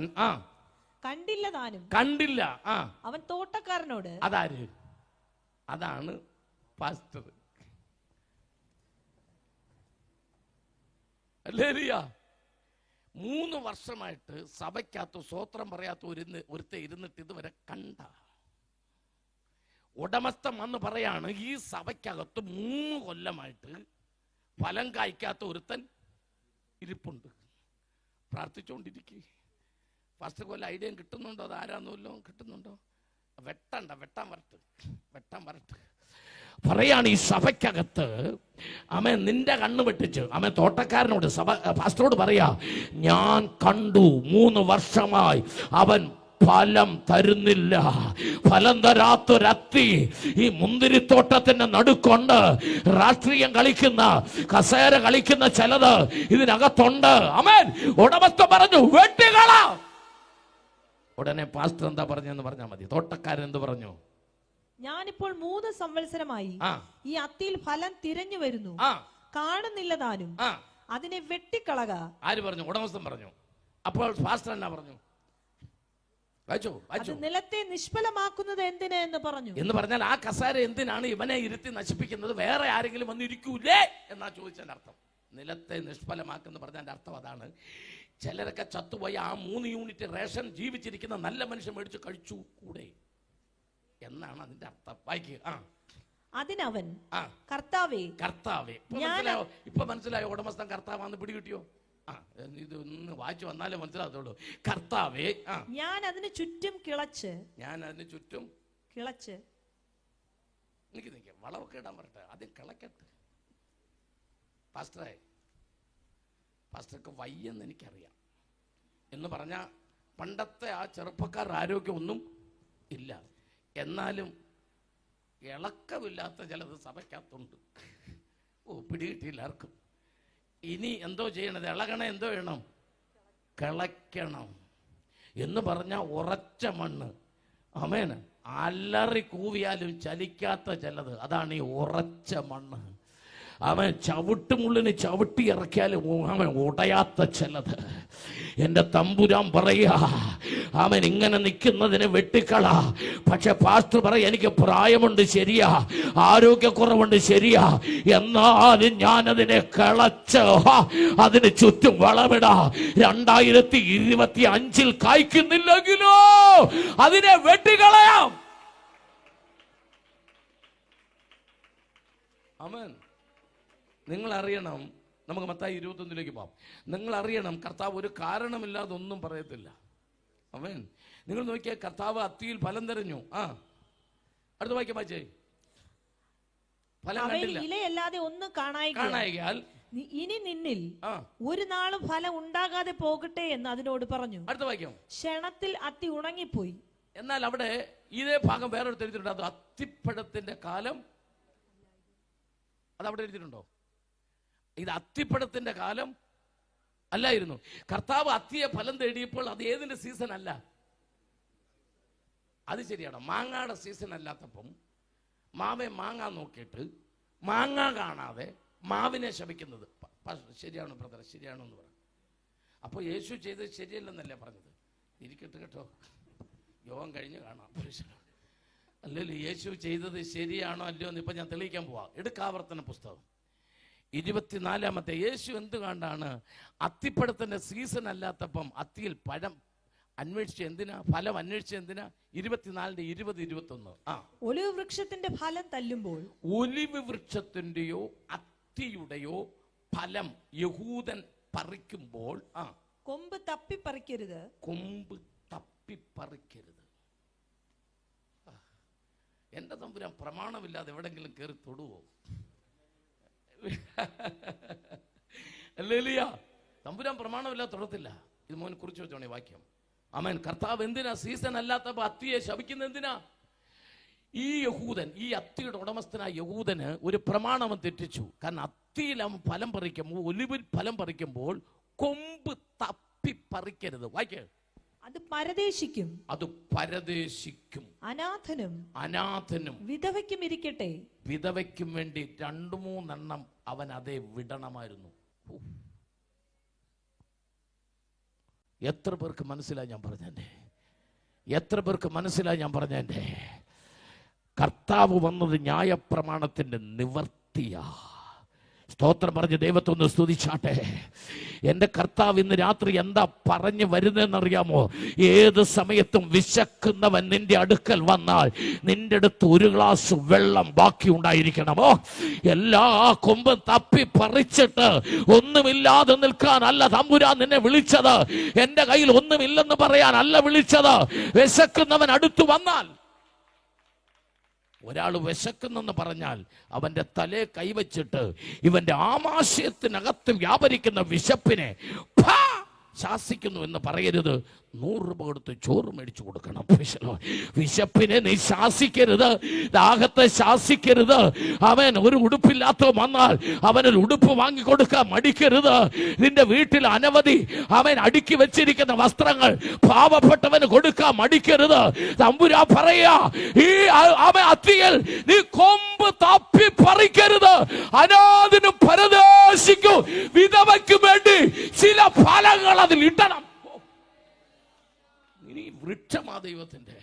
കണ്ടില്ല താനും. കണ്ടില്ല. അവൻ തോട്ടക്കാരനോട്. അതാര്? അതാണ് പാസ്റ്റർ. ഹല്ലേലൂയ. 3 വർഷമായിട്ട് സഭയ്ക്കകത്ത് സ്വോത്രം പറയാത്ത ഒരുത്തെ ഇരുന്നിട്ട് ഇതുവരെ കണ്ട ഉടമസ്ഥൻ വന്ന് പറയാണ്, ഈ സഭയ്ക്കകത്ത് 3 കൊല്ലമായിട്ട് ഫലം കായ്ക്കാത്ത ഒരുത്തൻ ഇരിപ്പുണ്ട്. പ്രാർത്ഥിച്ചുകൊണ്ടിരിക്കുക. ഫസ്റ്റ് കൊല്ലം ഐഡിയ കിട്ടുന്നുണ്ടോ? അത് ആരാന്നല്ലോ കിട്ടുന്നുണ്ടോ? വെട്ടാൻ വരട്ടെ പറയാണ്. ഈ സഭയ്ക്കകത്ത് അമ്മ നിന്റെ കണ്ണ് വെട്ടിച്ച് അമ്മ തോട്ടക്കാരനോട് പാസ്റ്ററോട് പറയാ, ഞാൻ കണ്ടു 3 വർഷമായി അവൻ ഫലം തരുന്നില്ല. ഫലം തരാത്തൊരത്തി ഈ മുന്തിരിത്തോട്ടത്തിന്റെ നടുക്കൊണ്ട് രാഷ്ട്രീയം കളിക്കുന്ന, കസേര കളിക്കുന്ന ചിലത് ഇതിനകത്തുണ്ട്. ആമേൻ. ഉടമസ്ഥൻ പറഞ്ഞു, വെട്ടികളാ. ഉടനെ പാസ്റ്റർ എന്താ പറഞ്ഞെന്ന് പറഞ്ഞാൽ മതി. തോട്ടക്കാരൻ എന്ത് പറഞ്ഞു? ഞാനിപ്പോൾ 3 സംവത്സരമായി ഈ അത്തിയിൽ ഫലം തിരഞ്ഞു വരുന്നു, കാണുന്നില്ല താനും. അതിനെ വെട്ടിക്കളക. ആര് പറഞ്ഞു? ഉടമസ്ഥൻ പറഞ്ഞു. അപ്പോൾ പാസ്റ്റർ എന്നാ പറഞ്ഞു? നിലത്തെ നിഷ്ഫലമാക്കുന്നത് എന്തിന് എന്ന് പറഞ്ഞു. എന്ന് പറഞ്ഞാൽ ആ കസാര എന്തിനാണ് ഇവനെ ഇരുത്തി നശിപ്പിക്കുന്നത്? വേറെ ആരെങ്കിലും വന്ന് ഇരിക്കൂലേ എന്നാ ചോദിച്ചതിന്റെ അർത്ഥം. നിലത്തെ നിഷ്ഫലമാക്കുന്ന പറഞ്ഞതിന്റെ അർത്ഥം അതാണ്. ചിലരൊക്കെ ചത്തുപോയി ആ 3 യൂണിറ്റ് റേഷൻ ജീവിച്ചിരിക്കുന്ന നല്ല മനുഷ്യൻ മേടിച്ച് കഴിച്ചു കൂടെ എന്നാണ് അതിന്റെ അർത്ഥം. വായിക്കുക. അതിനവൻ കർത്താവേ. ഇപ്പൊ മനസ്സിലായോ? ഉടമസ്ഥൻ കർത്താവാന്ന് പിടികിട്ടിയോ? ഇത് ഒന്ന് വായിച്ചു വന്നാലേ മനസ്സിലാകത്തുള്ളൂ. കർത്താവേ, ഞാൻ അതിന് ചുറ്റും കിളച്ച് എനിക്ക് നിൽക്കാം. വളമൊക്കെ ഇടാൻ പറട്ടെ, ആദ്യം കിളക്കട്ടെ. പാസ്റ്റർക്ക് വയ്യെന്ന് എനിക്കറിയാം. എന്ന് പറഞ്ഞാൽ പണ്ടത്തെ ആ ചെറുപ്പക്കാരുടെ ആരോഗ്യമൊന്നും ഇല്ല, എന്നാലും ഇളക്കമില്ലാത്ത ചിലത് സഭയ്ക്കകത്തുണ്ട്. പിടികിട്ടിയില്ല ആർക്കും. ഇനി എന്തോ ചെയ്യണത്? ഇളകണം. എന്തോ ചെയ്യണം? കിളയ്ക്കണം. എന്ന് പറഞ്ഞാൽ ഉറച്ച മണ്ണ്. ആമേൻ. അലറി കൂവിയാലും ചലിക്കാത്ത ചിലത്, അതാണ് ഈ ഉറച്ച മണ്ണ്. അവൻ ചവിട്ടുമുള്ളിന് ചവിട്ടി ഇറക്കിയാലും അവൻ ഉടയാത്ത ചിലത്. എൻ്റെ തമ്പുരാൻ പറയാ, അവൻ ഇങ്ങനെ നിൽക്കുന്നതിന് വെട്ടിക്കള. പക്ഷെ പാസ്റ്റർ പറയാ, എനിക്ക് പ്രായമുണ്ട്, ശരിയാ, ആരോഗ്യക്കുറവുണ്ട്, ശരിയാ, എന്നാലും ഞാനതിനെ കിളച്ച് അതിന് ചുറ്റും വളമിടാ. 2025 കായ്ക്കുന്നില്ലെങ്കിലോ അതിനെ വെട്ടിക്കളയാം. ആമേൻ. നിങ്ങൾ അറിയണം, നമുക്ക് മത്തായി 21 പോകാം. നിങ്ങൾ അറിയണം, കർത്താവ് ഒരു കാരണമില്ലാതെ ഒന്നും പറയത്തില്ല. ആമേൻ. നിങ്ങൾ നോക്കിയാൽ കർത്താവ് അത്തിയിൽ ഫലം തെരഞ്ഞു. അടുത്ത വാക്യം വായിച്ചേ. ഫലം കണ്ടില്ല, ഇലയല്ലാതെ ഒന്നും കാണായികയാൽ ഇനി നിന്നിൽ ഒരു നാളും ഫലം ഉണ്ടാകാതെ പോകട്ടെ എന്ന് അതിനോട് പറഞ്ഞു. അടുത്ത വാക്യം. ക്ഷണത്തിൽ അത്തി ഉണങ്ങിപ്പോയി. എന്നാൽ അവിടെ ഇതേ ഭാഗം വേറെ എഴുതിയിട്ടുണ്ട്. അത് അത്തിപ്പഴത്തിന്റെ കാലം. അതവിടെ എഴുതിയിട്ടുണ്ടോ? ഇത് അത്തിപ്പഴത്തിന്റെ കാലം അല്ലായിരുന്നു. കർത്താവ് അത്തിയെ ഫലം തേടിയപ്പോൾ അത് ഏതിന്റെ സീസൺ അല്ല. അത് ശരിയാണ്. മാങ്ങയുടെ സീസൺ അല്ലാത്തപ്പം മാവെ മാങ്ങ നോക്കിയിട്ട് മാങ്ങ കാണാതെ മാവിനെ ശപിക്കുന്നത് ശരിയാണോ ബ്രദർ? ശരിയാണോ എന്ന് പറഞ്ഞു. അപ്പോൾ യേശു ചെയ്തത് ശരിയല്ലെന്നല്ലേ പറഞ്ഞത്? ഇരിക്കട്ടെ കേട്ടോ, യോഗം കഴിഞ്ഞ് കാണാം. അല്ലല്ലോ, യേശു ചെയ്തത് ശരിയാണോ അല്ലയോ എന്ന് ഇപ്പം ഞാൻ തെളിയിക്കാൻ പോവാം. എടുക്കാവർത്തന പുസ്തകം 24-ാമത്തെ. യേശു എന്ത് കണ്ടാണ് അത്തിപ്പഴത്തിന്റെ സീസൺ അല്ലാത്തപ്പം അത്തിയിൽ പഴം അന്വേഷിച്ച് എന്തിനാ? ഫലം അന്വേഷിച്ച് എന്തിനാ? 24-20-21. ഒലിവ് വൃക്ഷത്തിന്റെ ഫലം തല്ലുമ്പോൾ, ഒലിവ് വൃക്ഷത്തിന്റെയോ അത്തിയുടെയോ ഫലം യഹൂദൻ പറിക്കുമ്പോൾ കൊമ്പ് തപ്പിപ്പറിക്കരുത്. കൊമ്പ് തപ്പിപ്പറിക്കരുത്. എന്റെ തമ്പുരാൻ പ്രമാണമില്ലാതെ എവിടെങ്കിലും കയറി തൊടുവോ? അല്ലേലിയ. തമ്പുരാൻ പ്രമാണമില്ലാതെ തൊടത്തില്ല. ഇത് മോനെ കുറിച്ച് വെച്ചോണേ വാക്യം. ആമേൻ. കർത്താവ് എന്തിനാ സീസൺ അല്ലാത്തപ്പോ അത്തിയെ ശപിക്കുന്നത്? എന്തിനാ? ഈ യഹൂദൻ, ഈ അത്തിയുടെ ഉടമസ്ഥനായ യഹൂദന് ഒരു പ്രമാണം തെറ്റിച്ചു. കാരണം അത്തിയിൽ അവൻ ഫലം പറിക്കുമ്പോൾ, ഒലിവിൽ ഫലം പറിക്കുമ്പോൾ കൊമ്പ് തപ്പി പറിക്കരുത്. വായിക്കേ. അത് പരദേശിക്കും. അത് പരദേശിക്കും. അനാഥനും വിധവയ്ക്കും ഇരിക്കട്ടെ. വിധവയ്ക്കും വേണ്ടി 2-3 എണ്ണം അവൻ അതേ വിടണമായിരുന്നു. എത്ര പേർക്ക് മനസ്സിലായി ഞാൻ പറഞ്ഞേ? എത്ര പേർക്ക് മനസ്സിലായി ഞാൻ പറഞ്ഞേ? കർത്താവ് വന്നത് ന്യായപ്രമാണത്തിന്റെ നിവർത്തിയാ. സ്തോത്രം പറഞ്ഞ് ദൈവത്തെ ഒന്ന് സ്തുതിച്ചാട്ടെ. എൻ്റെ കർത്താവ് ഇന്ന് രാത്രി എന്താ പറഞ്ഞു വരുന്നതെന്നറിയാമോ? ഏത് സമയത്തും വിശക്കുന്നവൻ നിന്റെ അടുക്കൽ വന്നാൽ നിന്റെ അടുത്ത് ഒരു ഗ്ലാസ് വെള്ളം ബാക്കി ഉണ്ടായിരിക്കണമോ? എല്ലാ കൊമ്പും തപ്പി പറിച്ചിട്ട് ഒന്നുമില്ലാതെ നിൽക്കാനല്ല തമ്പുരാൻ നിന്നെ വിളിച്ചത്. എൻ്റെ കയ്യിൽ ഒന്നുമില്ലെന്ന് പറയാൻ അല്ല വിളിച്ചത്. വിശക്കുന്നവൻ അടുത്തു വന്നാൽ, ഒരാൾ വിശക്കുന്നെന്ന് പറഞ്ഞാൽ അവന്റെ തലയെ കൈവച്ചിട്ട് ഇവന്റെ ആമാശയത്തിനകത്ത് വ്യാപരിക്കുന്ന വിശപ്പിനെ ശാസിക്കുന്നു എന്ന് പറയരുത്. 100 രൂപ കൊടുത്ത് ചോറ് മേടിച്ചു കൊടുക്കണം. വിശപ്പിനെ നീ ശാസിക്കരുത്, ദാഹത്തെ ശാസിക്കരുത്. അവൻ ഒരു ഉടുപ്പില്ലാത്ത വന്നാൽ അവനൊരു ഉടുപ്പ് വാങ്ങിക്കൊടുക്കാൻ മടിക്കരുത്. നിന്റെ വീട്ടിൽ അനവധി അവൻ അടുക്കി വെച്ചിരിക്കുന്ന വസ്ത്രങ്ങൾ പാവപ്പെട്ടവന് കൊടുക്കാൻ മടിക്കരുത്. തമ്പുരാൻ പറയാ, ഈ അവൻ അത്തിയിൽ നീ കൊമ്പ് തപ്പി പറിക്കരുത്. അനാഥനും പരദേശിക്കും വിധവയ്ക്കും വേണ്ടി ചില ഫലങ്ങൾ അതിൽ ഇടണം. നീ വൃക്ഷമാ ദൈവത്തിന്റെ,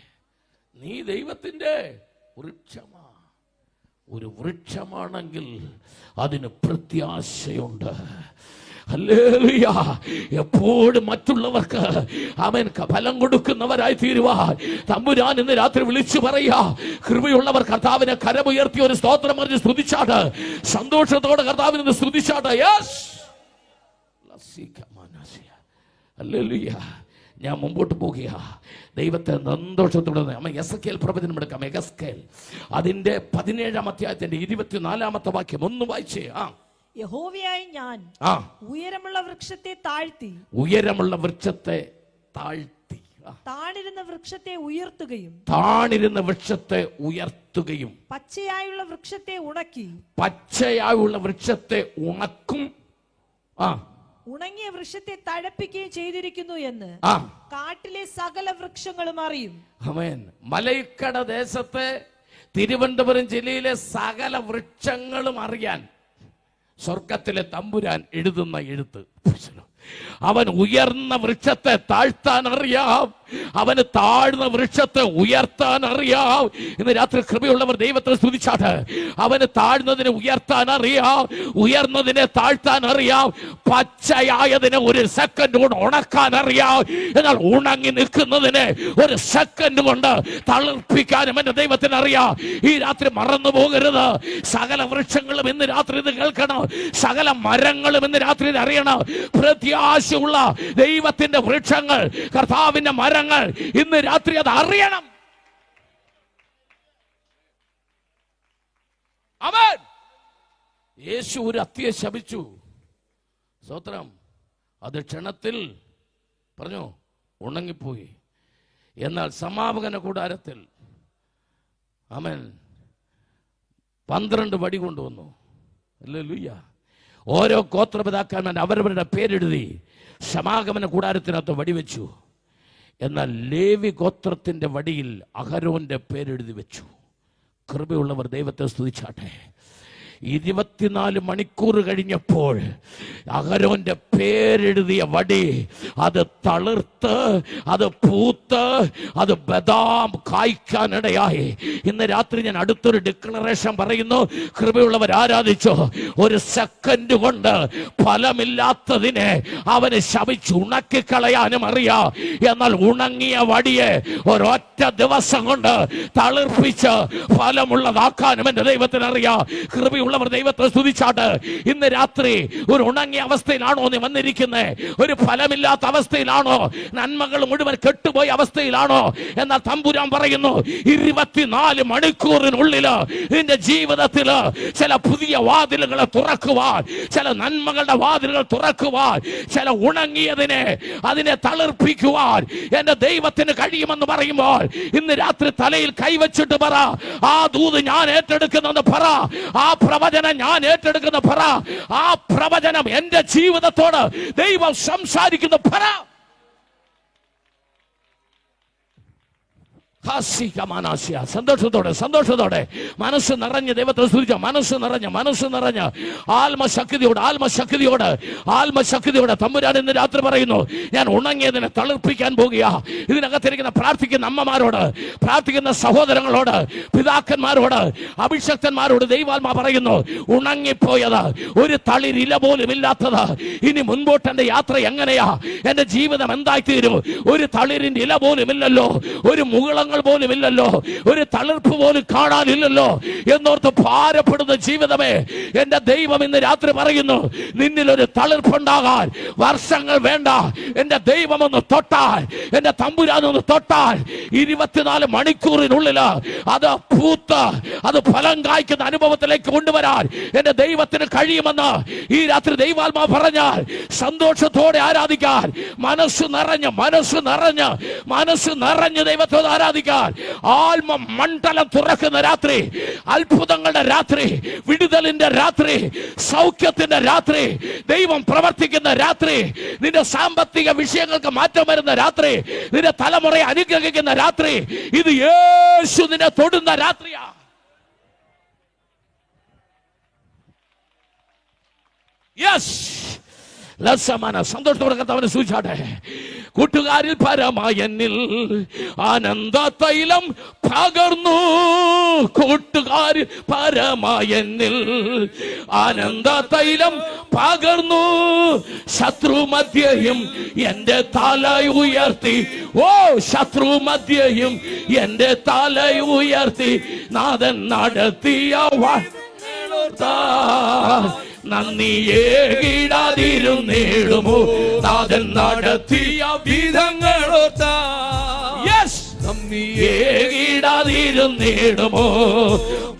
നീ ദൈവത്തിന്റെ വൃക്ഷമാ. ഒരു വൃക്ഷമാണെങ്കിൽ അതിന് പ്രത്യാശയുണ്ട്. ഹല്ലേലൂയ. എപ്പോഴും മറ്റുള്ളവർക്ക് അവൻ ഫലം കൊടുക്കുന്നവരായി തീരുവാൻ തമ്പുരാൻ ഇന്ന് രാത്രി വിളിച്ചു പറയാ. കൃപയുള്ളവർ കർത്താവിനെ കരമുയർത്തി ഒരു സ്തോത്രം പറഞ്ഞ് സ്തുതിച്ചാട്ട്, സന്തോഷത്തോടെ കർത്താവിനെ സ്തുതിച്ചാട്ട്. Yes, hallelujah. ഞാൻ മുമ്പോട്ട് പോകുക. ദൈവത്തെ സന്തോഷത്തോടെ എസെക്കിയേൽ പ്രവചനം എടുക്കാം. എസെക്കിയേൽ അതിന്റെ 17-ാം അധ്യായത്തിന്റെ 24-ാമത്തെ വാക്യം ഒന്ന് വായിച്ചേ. യഹോവയായ ഞാൻ ഉയരമുള്ള വൃക്ഷത്തെ താഴ്ത്തി, ഉയരമുള്ള വൃക്ഷത്തെ താഴ്ത്തി, താണിരുന്ന വൃക്ഷത്തെ ഉയർത്തുകയും, താണിരുന്ന വൃക്ഷത്തെ ഉയർത്തുകയും, പച്ചയായുള്ള വൃക്ഷത്തെ ഉണക്കി, പച്ചയായുള്ള വൃക്ഷത്തെ ഉണക്കും, ഉണങ്ങിയ വൃക്ഷത്തെ തഴപ്പിക്കുകയും ചെയ്തിരിക്കുന്നു എന്ന് കാട്ടിലെ സകല വൃക്ഷങ്ങളും അറിയും. ആമേൻ. മലൈക്കട ദേശത്തെ തിരുവനന്തപുരം ജില്ലയിലെ സകല വൃക്ഷങ്ങളും അറിയാൻ സ്വർഗത്തിലെ തമ്പുരാൻ എഴുതുന്ന എഴുത്ത്. അവൻ ഉയർന്ന വൃക്ഷത്തെ താഴ്ത്താൻ അറിയാം, അവന് താഴ്ന്ന വൃക്ഷത്തെ ഉയർത്താൻ അറിയാം. ഇന്ന് രാത്രി കൃപയുള്ളവർ ദൈവത്തെ സ്തുതിച്ചാട്ട്. അവന് താഴ്ന്നതിനെ ഉയർത്താൻ അറിയാം, ഉയർന്നതിനെ താഴ്ത്താൻ അറിയാം, പച്ചയായതിനെ ഒരു സെക്കൻഡ് കൊണ്ട് ഉണക്കാൻ അറിയാം. എന്നാൽ ഉണങ്ങി നിൽക്കുന്നതിനെ ഒരു സെക്കൻഡ് കൊണ്ട് തളിർപ്പിക്കാനും എന്റെ ദൈവത്തിന് അറിയാം. ഈ രാത്രി മറന്നു പോകരുത്. സകല വൃക്ഷങ്ങളും ഇന്ന് രാത്രി ഇത് കേൾക്കണം, സകല മരങ്ങളും ഇന്ന് രാത്രി ഇത് അറിയണം. പ്രത്യാശയുള്ള ദൈവത്തിന്റെ വൃക്ഷങ്ങൾ, കർത്താവിന്റെ മരങ്ങൾ ഇന്ന് രാത്രി അത് അറിയണം. അവൻ യേശു ഒരു അത്തിയെ ശപിച്ചു. സ്തോത്രം. അത് ക്ഷണത്തിൽ പറഞ്ഞു ഉണങ്ങിപ്പോയി. എന്നാൽ സമാപന കൂടാരത്തിൽ അവൻ 12 വടി കൊണ്ടുവന്നു. ഹല്ലേലൂയ. ഓരോ ഗോത്രപിതാക്കന്മാർ അവരവരുടെ പേരെഴുതി സമാഗമന കൂടാരത്തിനകത്ത് വടിവെച്ചു. എന്നാൽ ലേവി ഗോത്രത്തിന്റെ വടിയിൽ അഹരോന്റെ പേരെഴുതി വെച്ചു. കൃപയുള്ളവർ ദൈവത്തെ സ്തുതിച്ചാട്ടെ. 24 മണിക്കൂർ കഴിഞ്ഞപ്പോൾ അഹരോന്റെ പേരെഴുതിയ വടി അത് തളിർത്ത്, അത് പൂത്ത്, അത് ബദാം കായ്ക്കാനിടയായി. ഇന്ന് രാത്രി ഞാൻ അടുത്തൊരു ഡിക്ലറേഷൻ പറയുന്നു. കൃപയുള്ളവർ ആരാധിച്ചോ. ഒരു സെക്കൻഡ് കൊണ്ട് ഫലമില്ലാത്തതിനെ അവന് ശപിച്ച് ഉണക്കിക്കളയാനും അറിയാം. എന്നാൽ ഉണങ്ങിയ വടിയെ ഒരൊറ്റ ദിവസം കൊണ്ട് തളിർപ്പിച്ച് ഫലമുള്ളതാക്കാനും എന്റെ ദൈവത്തിന് അറിയാം. കൃപയുള്ള ദൈവത്തെ സ്തുതിച്ചാട്ട്. ഇന്ന് രാത്രി ഒരു ഉണങ്ങിയ അവസ്ഥയിലാണോ നീ വന്നിരിക്കുന്നത്? ഒരു ഫലമില്ലാത്ത അവസ്ഥയിലാണോ? നന്മകൾ മുഴുവൻ കെട്ടുപോയ അവസ്ഥയിലാണോ? എന്നാൽ തമ്പുരാൻ പറയുന്നു 24 മണിക്കൂറിനുള്ളിൽ നിന്റെ ജീവിതത്തിൽ ചില പുതിയ വാതിലുകളെ തുറക്കുവാൻ, ചില നന്മകളുടെ വാതിലുകൾ തുറക്കുവാൻ, ചില ഉണങ്ങിയതിനെ അതിനെ തളിർപ്പിക്കുവാൻ എന്റെ ദൈവത്തിന് കഴിയുമെന്ന് പറയുമ്പോൾ ഇന്ന് രാത്രി തലയിൽ കൈവച്ചിട്ട് പറ, ആ ദൂത് ഞാൻ ഏറ്റെടുക്കുന്നെന്ന് പറ, ആ പ്രവചനം ഞാൻ ഏറ്റെടുക്കുന്ന പറ, ആ പ്രവചനം എന്റെ ജീവിതത്തോട് ദൈവം സംസാരിക്കുന്ന പറ. സന്തോഷത്തോടെ സന്തോഷത്തോടെ മനസ്സ് നിറഞ്ഞ് ദൈവത്തെ സ്തുതിച്ച, മനസ്സ് നിറഞ്ഞ് ആത്മശക്തിയോട് തമ്പുരാൻ ഇന്ന് രാത്രി പറയുന്നു, ഞാൻ ഉണങ്ങിയതിനെ തളിർപ്പിക്കാൻ പോകുക. ഇതിനകത്തിരിക്കുന്ന പ്രാർത്ഥിക്കുന്ന അമ്മമാരോട്, പ്രാർത്ഥിക്കുന്ന സഹോദരങ്ങളോട്, പിതാക്കന്മാരോട്, അഭിഷക്തന്മാരോട് ദൈവാത്മാ പറയുന്നു, ഉണങ്ങിപ്പോയത്, ഒരു തളിരില പോലും ഇല്ലാത്തത്, ഇനി മുൻപോട്ട് എന്റെ യാത്ര എങ്ങനെയാ, എന്റെ ജീവിതം എന്തായിത്തീരും? ഒരു തളിരിന്റെ ഇല പോലും ഇല്ലല്ലോ, ഒരു മുകുളം അത്ഭുതങ്ങൾ പോലും ഇല്ലല്ലോ, ഒരു തളിർപ്പ് പോലും കാണാനില്ലല്ലോ എന്നോർത്ത് ഭാരപ്പെടുന്ന ജീവിതമേ, എന്റെ ദൈവം ഇന്ന് രാത്രി പറയുന്നു, നിന്നിൽ ഒരു തളിർപ്പുണ്ടാകാൻ വർഷങ്ങൾ വേണ്ട. എന്റെ ദൈവം ഒന്ന് തൊട്ടാൽ, എന്റെ തമ്പുരാനൊന്ന് തൊട്ടാൽ 24 മണിക്കൂറിനുള്ളിൽ അത് പൂത്ത് അത് ഫലം കായ്ക്കുന്ന അനുഭവത്തിലേക്ക് കൊണ്ടുവരാൻ എന്റെ ദൈവത്തിന് കഴിയുമെന്ന് ഈ രാത്രി ദൈവാത്മാവ് പറഞ്ഞാൽ സന്തോഷത്തോടെ ആരാധിക്കാൻ, മനസ്സ് നിറഞ്ഞ് ദൈവത്തോട് ആരാധിക്കാൻ ആത്മ മണ്ഡലം തുറക്കുന്ന രാത്രി, അത്ഭുതങ്ങളുടെ രാത്രി, വിടുതലിന്റെ രാത്രി, സൗഖ്യത്തിന്റെ രാത്രി, ദൈവം പ്രവർത്തിക്കുന്ന രാത്രി, നിന്റെ സാമ്പത്തിക വിഷയങ്ങൾക്ക് മാറ്റം വരുന്ന രാത്രി, നിന്റെ തലമുറയെ അനുഗ്രഹിക്കുന്ന രാത്രി, ഇത് യേശു നിന്നെ തൊടുന്ന രാത്രിയാ. യെസ്, സന്തോഷത്തോടെ കർത്താവിനെ സൂചിച്ചാട്ടെ. കൂട്ടുകാരിൽ പരമായെന്നിൽ ആനന്ദ തൈലം പകർന്നു, കൂട്ടുകാരിൽ പരമായെന്നിൽ ആനന്ദ തൈലം പകർന്നു, ശത്രു മധ്യയും എന്റെ തല ഉയർത്തി, ഓ ശത്രു മധ്യയും എന്റെ തല ഉയർത്തി, നാഥൻ നടത്തിയ നന്ദിയേകിടാതിരുന്നേടുമോ, നാഥൻ നടത്തിയ വിധങ്ങളോർത്താ, നന്ദിയേകിടാതിരുന്നേടുമോ,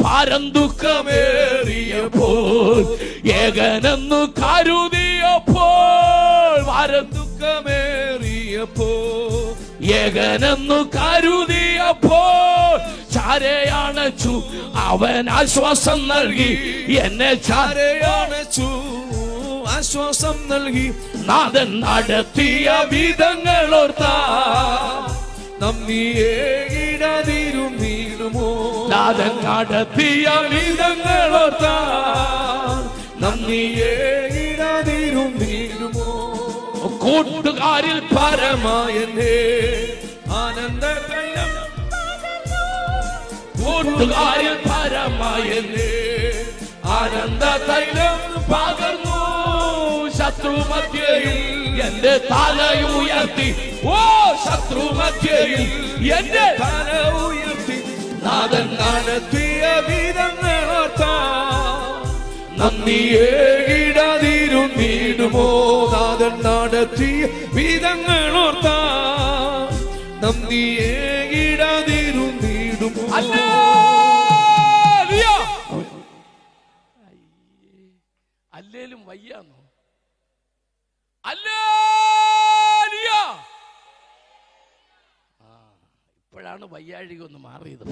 ഭാരം ദുഃഖമേറിയപ്പോൾ ഏകനെന്നു കരുതിയപ്പോൾ, ഭാരം ദുഃഖമേറിയപ്പോൾ ഏകനെന്നു കരുതിയപ്പോൾ ചാരയണച്ചു അവൻ ആശ്വാസം നൽകി, എന്നെ ചാരയണച്ചു ആശ്വാസം നൽകി, നാഥൻ നടത്തിയ വിധങ്ങളോർത്താ നന്ദിയേകിടാതിരുന്നീടുമോ, നാഥൻ നടത്തിയ വിധങ്ങളോർത്താ നന്ദിയേകിടാതിരുന്നീടുമോ, കൂട്ടുകാരിൽ പരമായെന്നേ ആനന്ദ തൈലം, കൂട്ടുകാരിൽ പരമായെന്നേ ആനന്ദ തൈലം പകർന്നു, ശത്രു മധ്യയിൽ എന്റെ തല ഉയർത്തി, ഓ ശത്രു മധ്യയിൽ എന്റെ തല ഉയർത്തി, നാഥൻ നടത്തിയ വിധങ്ങളോർത്താ നന്ദിയേകിടാതിരുന്നീടുമോ, നാഥൻ നടത്തിയ വിധങ്ങളോർത്താ നന്ദിയേകിടാതിരുന്നീടുമോ. അല്ലേലും വയ്യാന്നോ? ഇപ്പോഴാണ് വയ്യാഴിക ഒന്ന് മാറിയത്.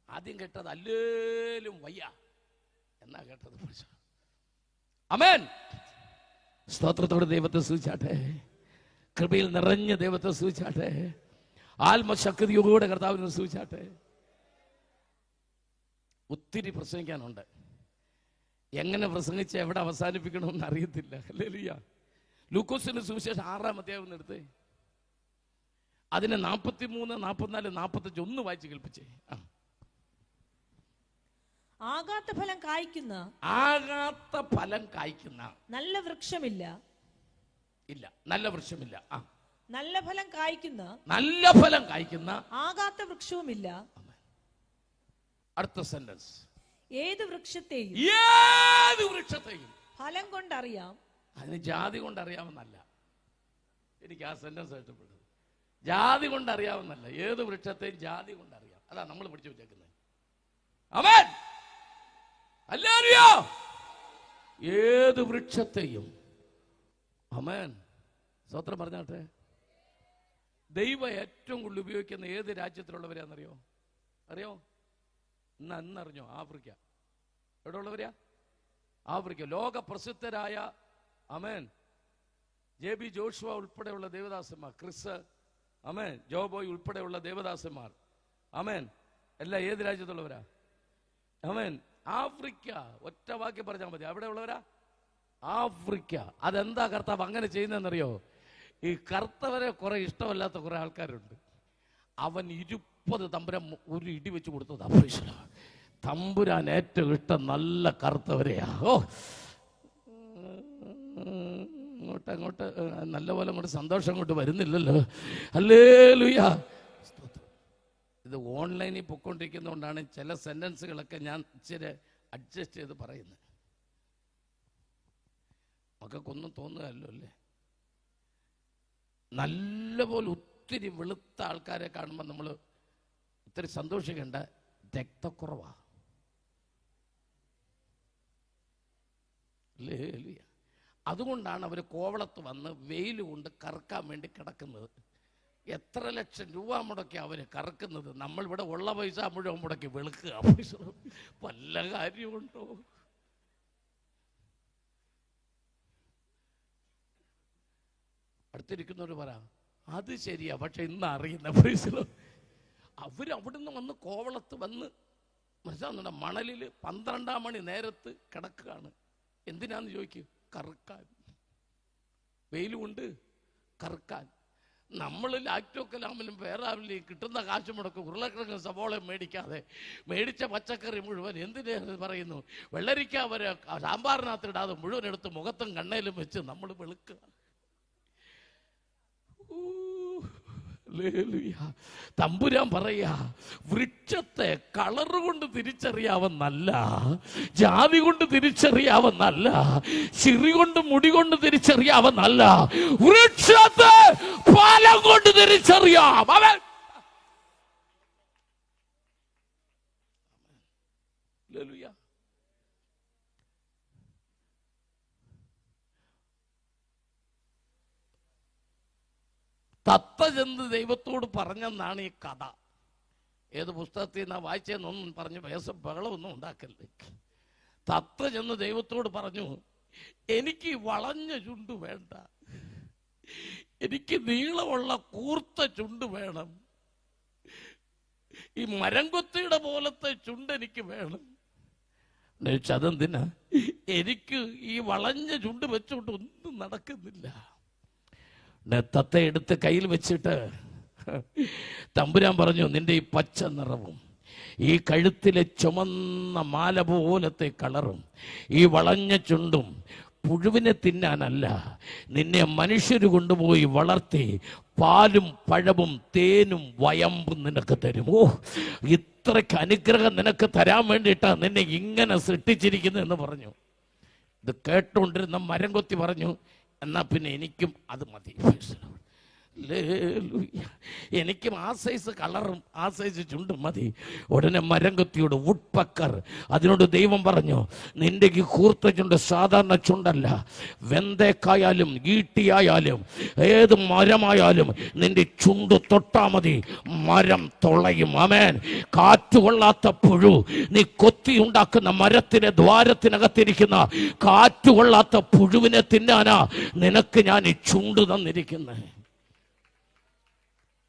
ആദ്യം കേട്ടത് അല്ലേലും വയ്യ എന്നാ കേട്ടത്. ആമേൻ. സ്തോത്രത്തോടെ ദൈവത്തെ സൂചിച്ചാട്ടെ, കൃപയിൽ നിറഞ്ഞ ദൈവത്തെ സൂചിച്ചാട്ടെ, ആത്മശക്തിയോടെ കർത്താവിനെ സൂചിച്ചാട്ടെ. ഒത്തിരി പ്രസംഗിക്കാനുണ്ട്, എങ്ങനെ പ്രസംഗിച്ച് എവിടെ അവസാനിപ്പിക്കണമെന്ന് അറിയത്തില്ല. ഹല്ലേലൂയ. ലൂക്കോസിന്റെ സുവിശേഷം 6-ാം അധ്യായം എടുത്തേ, അതിനെ 43, 44, 45 ഒന്ന് വായിച്ച് കേൾപ്പിച്ചേ. ആകാത്ത ഫലം കായ്ക്കുന്ന, ആകാത്ത ഫലം കായ്ക്കുന്ന നല്ല വൃക്ഷമില്ല, ഇല്ല നല്ല വൃക്ഷമില്ല. നല്ല ഫലം കായ്ക്കുന്ന, നല്ല ഫലം കായ്ക്കുന്ന ആകാത്ത വൃക്ഷവുമില്ല. അടുത്ത സെന്റൻസ്, ഏത് വൃക്ഷത്തെയും ഫലം കൊണ്ടറിയാം. അതിന് ജാതി കൊണ്ടറിയാമെന്നല്ല, എനിക്ക് ആ സെന്റൻസ് ഇഷ്ടപ്പെട്ടത്. ജാതി കൊണ്ടറിയാമെന്നല്ല, ഏത് വൃക്ഷത്തെയും ജാതി കൊണ്ടറിയാം. അതാ നമ്മൾ പിടിച്ചു വെച്ചേക്കുന്നത്. ആമേൻ. ഹല്ലേലൂയ. ഏത് വൃക്ഷത്തെയും, ആമേൻ, സ്തോത്രം പറഞ്ഞാട്ടെ. ദൈവം ഏറ്റവും കൂടുതൽ ഉപയോഗിക്കുന്ന ഏത് രാജ്യത്തിലുള്ളവരാണെന്നറിയോ? അറിയോ? ഇന്നറിഞ്ഞോ? ആഫ്രിക്ക. എവിടെ ഉള്ളവരാ? ആഫ്രിക്ക. ലോക പ്രസിദ്ധരായ, ആമേൻ, JB ജോഷുവ ഉൾപ്പെടെയുള്ള ദേവദാസന്മാർ, ക്രിസ്, ആമേൻ, ജോബോയ് ഉൾപ്പെടെയുള്ള ദേവദാസന്മാർ, ആമേൻ, എല്ലാം ഏത് രാജ്യത്തുള്ളവരാ? ആമേൻ, ആഫ്രിക്ക. ഒറ്റ വാക്യം പറഞ്ഞാൽ മതി. അവിടെ ഉള്ളവരാ? ആഫ്രിക്ക. അതെന്താ കർത്താവ് അങ്ങനെ ചെയ്യുന്നതെന്നറിയോ? ഈ കറുത്തവരെ കുറെ ഇഷ്ടമല്ലാത്ത കുറെ ആൾക്കാരുണ്ട്. അവൻ 20 തമ്പുരാൻ ഒരു ഇടി വെച്ച് കൊടുത്തത്. തമ്പുരാൻ ഏറ്റവും ഇഷ്ടം നല്ല കറുത്തവരെയാ. ഓ, അങ്ങോട്ട് നല്ലപോലെ അങ്ങോട്ട് സന്തോഷം അങ്ങോട്ട് വരുന്നില്ലല്ലോ. ഹല്ലേലൂയ. ഇത് ഓൺലൈനിൽ പൊയ്ക്കൊണ്ടിരിക്കുന്നതുകൊണ്ടാണ് ചില സെൻറ്റൻസുകളൊക്കെ ഞാൻ ഇച്ചിരി അഡ്ജസ്റ്റ് ചെയ്ത് പറയുന്നത്. മക്കൾക്കൊന്നും തോന്നുകയല്ലോ അല്ലേ? നല്ലപോലെ ഒത്തിരി വെളുത്ത ആൾക്കാരെ കാണുമ്പോൾ നമ്മൾ ഒത്തിരി സന്തോഷിക്കേണ്ട. രക്തക്കുറവാ. അതുകൊണ്ടാണ് അവർ കോവളത്ത് വന്ന് വെയിൽ കൊണ്ട് കറക്കാൻ വേണ്ടി കിടക്കുന്നത്. എത്ര ലക്ഷം രൂപ മുടക്കി അവർ കറക്കുന്നത്. നമ്മളിവിടെ ഉള്ള പൈസ മുഴുവൻ മുടക്കി വെളുക്കുക. വല്ല കാര്യമുണ്ടോ? അടുത്തിരിക്കുന്നവർ പറ, അത് ശരിയാ, പക്ഷെ ഇന്ന് അറിയുന്ന പൈസ. അവരവിടുന്ന് വന്ന് കോവളത്ത് വന്ന് മനസ്സിലാകുന്നുണ്ട്, മണലിൽ 12 മണി നേരത്ത് കിടക്കുകയാണ്. എന്തിനാന്ന് ചോദിക്കും? കറുക്കാൻ. വെയിൽ കൊണ്ട് കറുക്കാൻ. നമ്മൾ ലാക്ടോ കലാമിലും വേറെ ആരിലും കിട്ടുന്ന കാശ് മുടക്കും ഉരുളക്കിഴങ്ങ് സവോളയും മേടിക്കാതെ മേടിച്ച പച്ചക്കറി മുഴുവൻ എന്തിനു പറയുന്നു, വെള്ളരിക്ക വരെ സാമ്പാറിനകത്ത് ഇടാതെ മുഴുവൻ എടുത്ത് മുഖത്തും കണ്ണയിലും വെച്ച് നമ്മൾ വെളുക്കുക. തമ്പുരാൻ പറയാ, വൃക്ഷത്തെ കളറ് കൊണ്ട് തിരിച്ചറിയാവുന്നല്ല, ജാതി കൊണ്ട് തിരിച്ചറിയാവുന്നല്ല, ചിറി കൊണ്ട് മുടി കൊണ്ട് തിരിച്ചറിയാവുന്നല്ല, വൃക്ഷത്തെ ഫലം കൊണ്ട് തിരിച്ചറിയാം. അവൻ തത്ത ചെന്ന് ദൈവത്തോട് പറഞ്ഞെന്നാണ് ഈ കഥ. ഏത് പുസ്തകത്തിൽ നിന്നാ വായിച്ചെന്നൊന്നും പറഞ്ഞ് ബഹളമൊന്നും ഉണ്ടാക്കല്ലേ. തത്ത ചെന്ന് ദൈവത്തോട് പറഞ്ഞു, എനിക്ക് വളഞ്ഞ ചുണ്ട് വേണ്ട, എനിക്ക് നീളമുള്ള കൂർത്ത ചുണ്ട് വേണം, ഈ മരംകൊത്തിയുടെ പോലത്തെ ചുണ്ട് എനിക്ക് വേണം. അതെന്തിനാ? എനിക്ക് ഈ വളഞ്ഞ ചുണ്ട് വെച്ചോണ്ട് ഒന്നും നടക്കുന്നില്ല. തത്ത എടുത്ത് കയ്യിൽ വെച്ചിട്ട് തമ്പുരാൻ പറഞ്ഞു, നിന്റെ ഈ പച്ച നിറവും ഈ കഴുത്തിലെ ചുമന്ന മാല പോലത്തെ കളറും ഈ വളഞ്ഞ ചുണ്ടും പുഴുവിനെ തിന്നാനല്ല, നിന്നെ മനുഷ്യർ കൊണ്ടുപോയി വളർത്തി പാലും പഴവും തേനും വയമ്പും നിനക്ക് തരും. ഓ, ഇത്രയ്ക്ക് അനുഗ്രഹം നിനക്ക് തരാൻ വേണ്ടിയിട്ടാ നിന്നെ ഇങ്ങനെ സൃഷ്ടിച്ചിരിക്കുന്നു എന്ന് പറഞ്ഞു. ഇത് കേട്ടോണ്ടിരുന്ന മരം കൊത്തി പറഞ്ഞു, എന്നാ പിന്നെ എനിക്കും അത് മതി. എനിക്കും ആ സൈസ് കളറും ആ സൈസ് ചുണ്ടും മതി. ഉടനെ മരംകൊത്തിയോട് വുഡ്പക്കർ അതിനോട് ദൈവം പറഞ്ഞു, നിന്റെ ഈ കൂർത്ത ചുണ്ട് സാധാരണ ചുണ്ടല്ല, വെന്തേക്കായാലും ഈട്ടിയായാലും ഏത് മരമായാലും നിന്റെ ചുണ്ട് തൊട്ടാ മതി, മരം തുളയും. ആമേൻ. കാറ്റുകൊള്ളാത്ത പുഴു, നീ കൊത്തി ഉണ്ടാക്കുന്ന മരത്തിന്റെ ദ്വാരത്തിനകത്തിരിക്കുന്ന കാറ്റുകൊള്ളാത്ത പുഴുവിനെ തിന്നാനാ നിനക്ക് ഞാൻ ഈ ചുണ്ട് തന്നിരിക്കുന്നത്.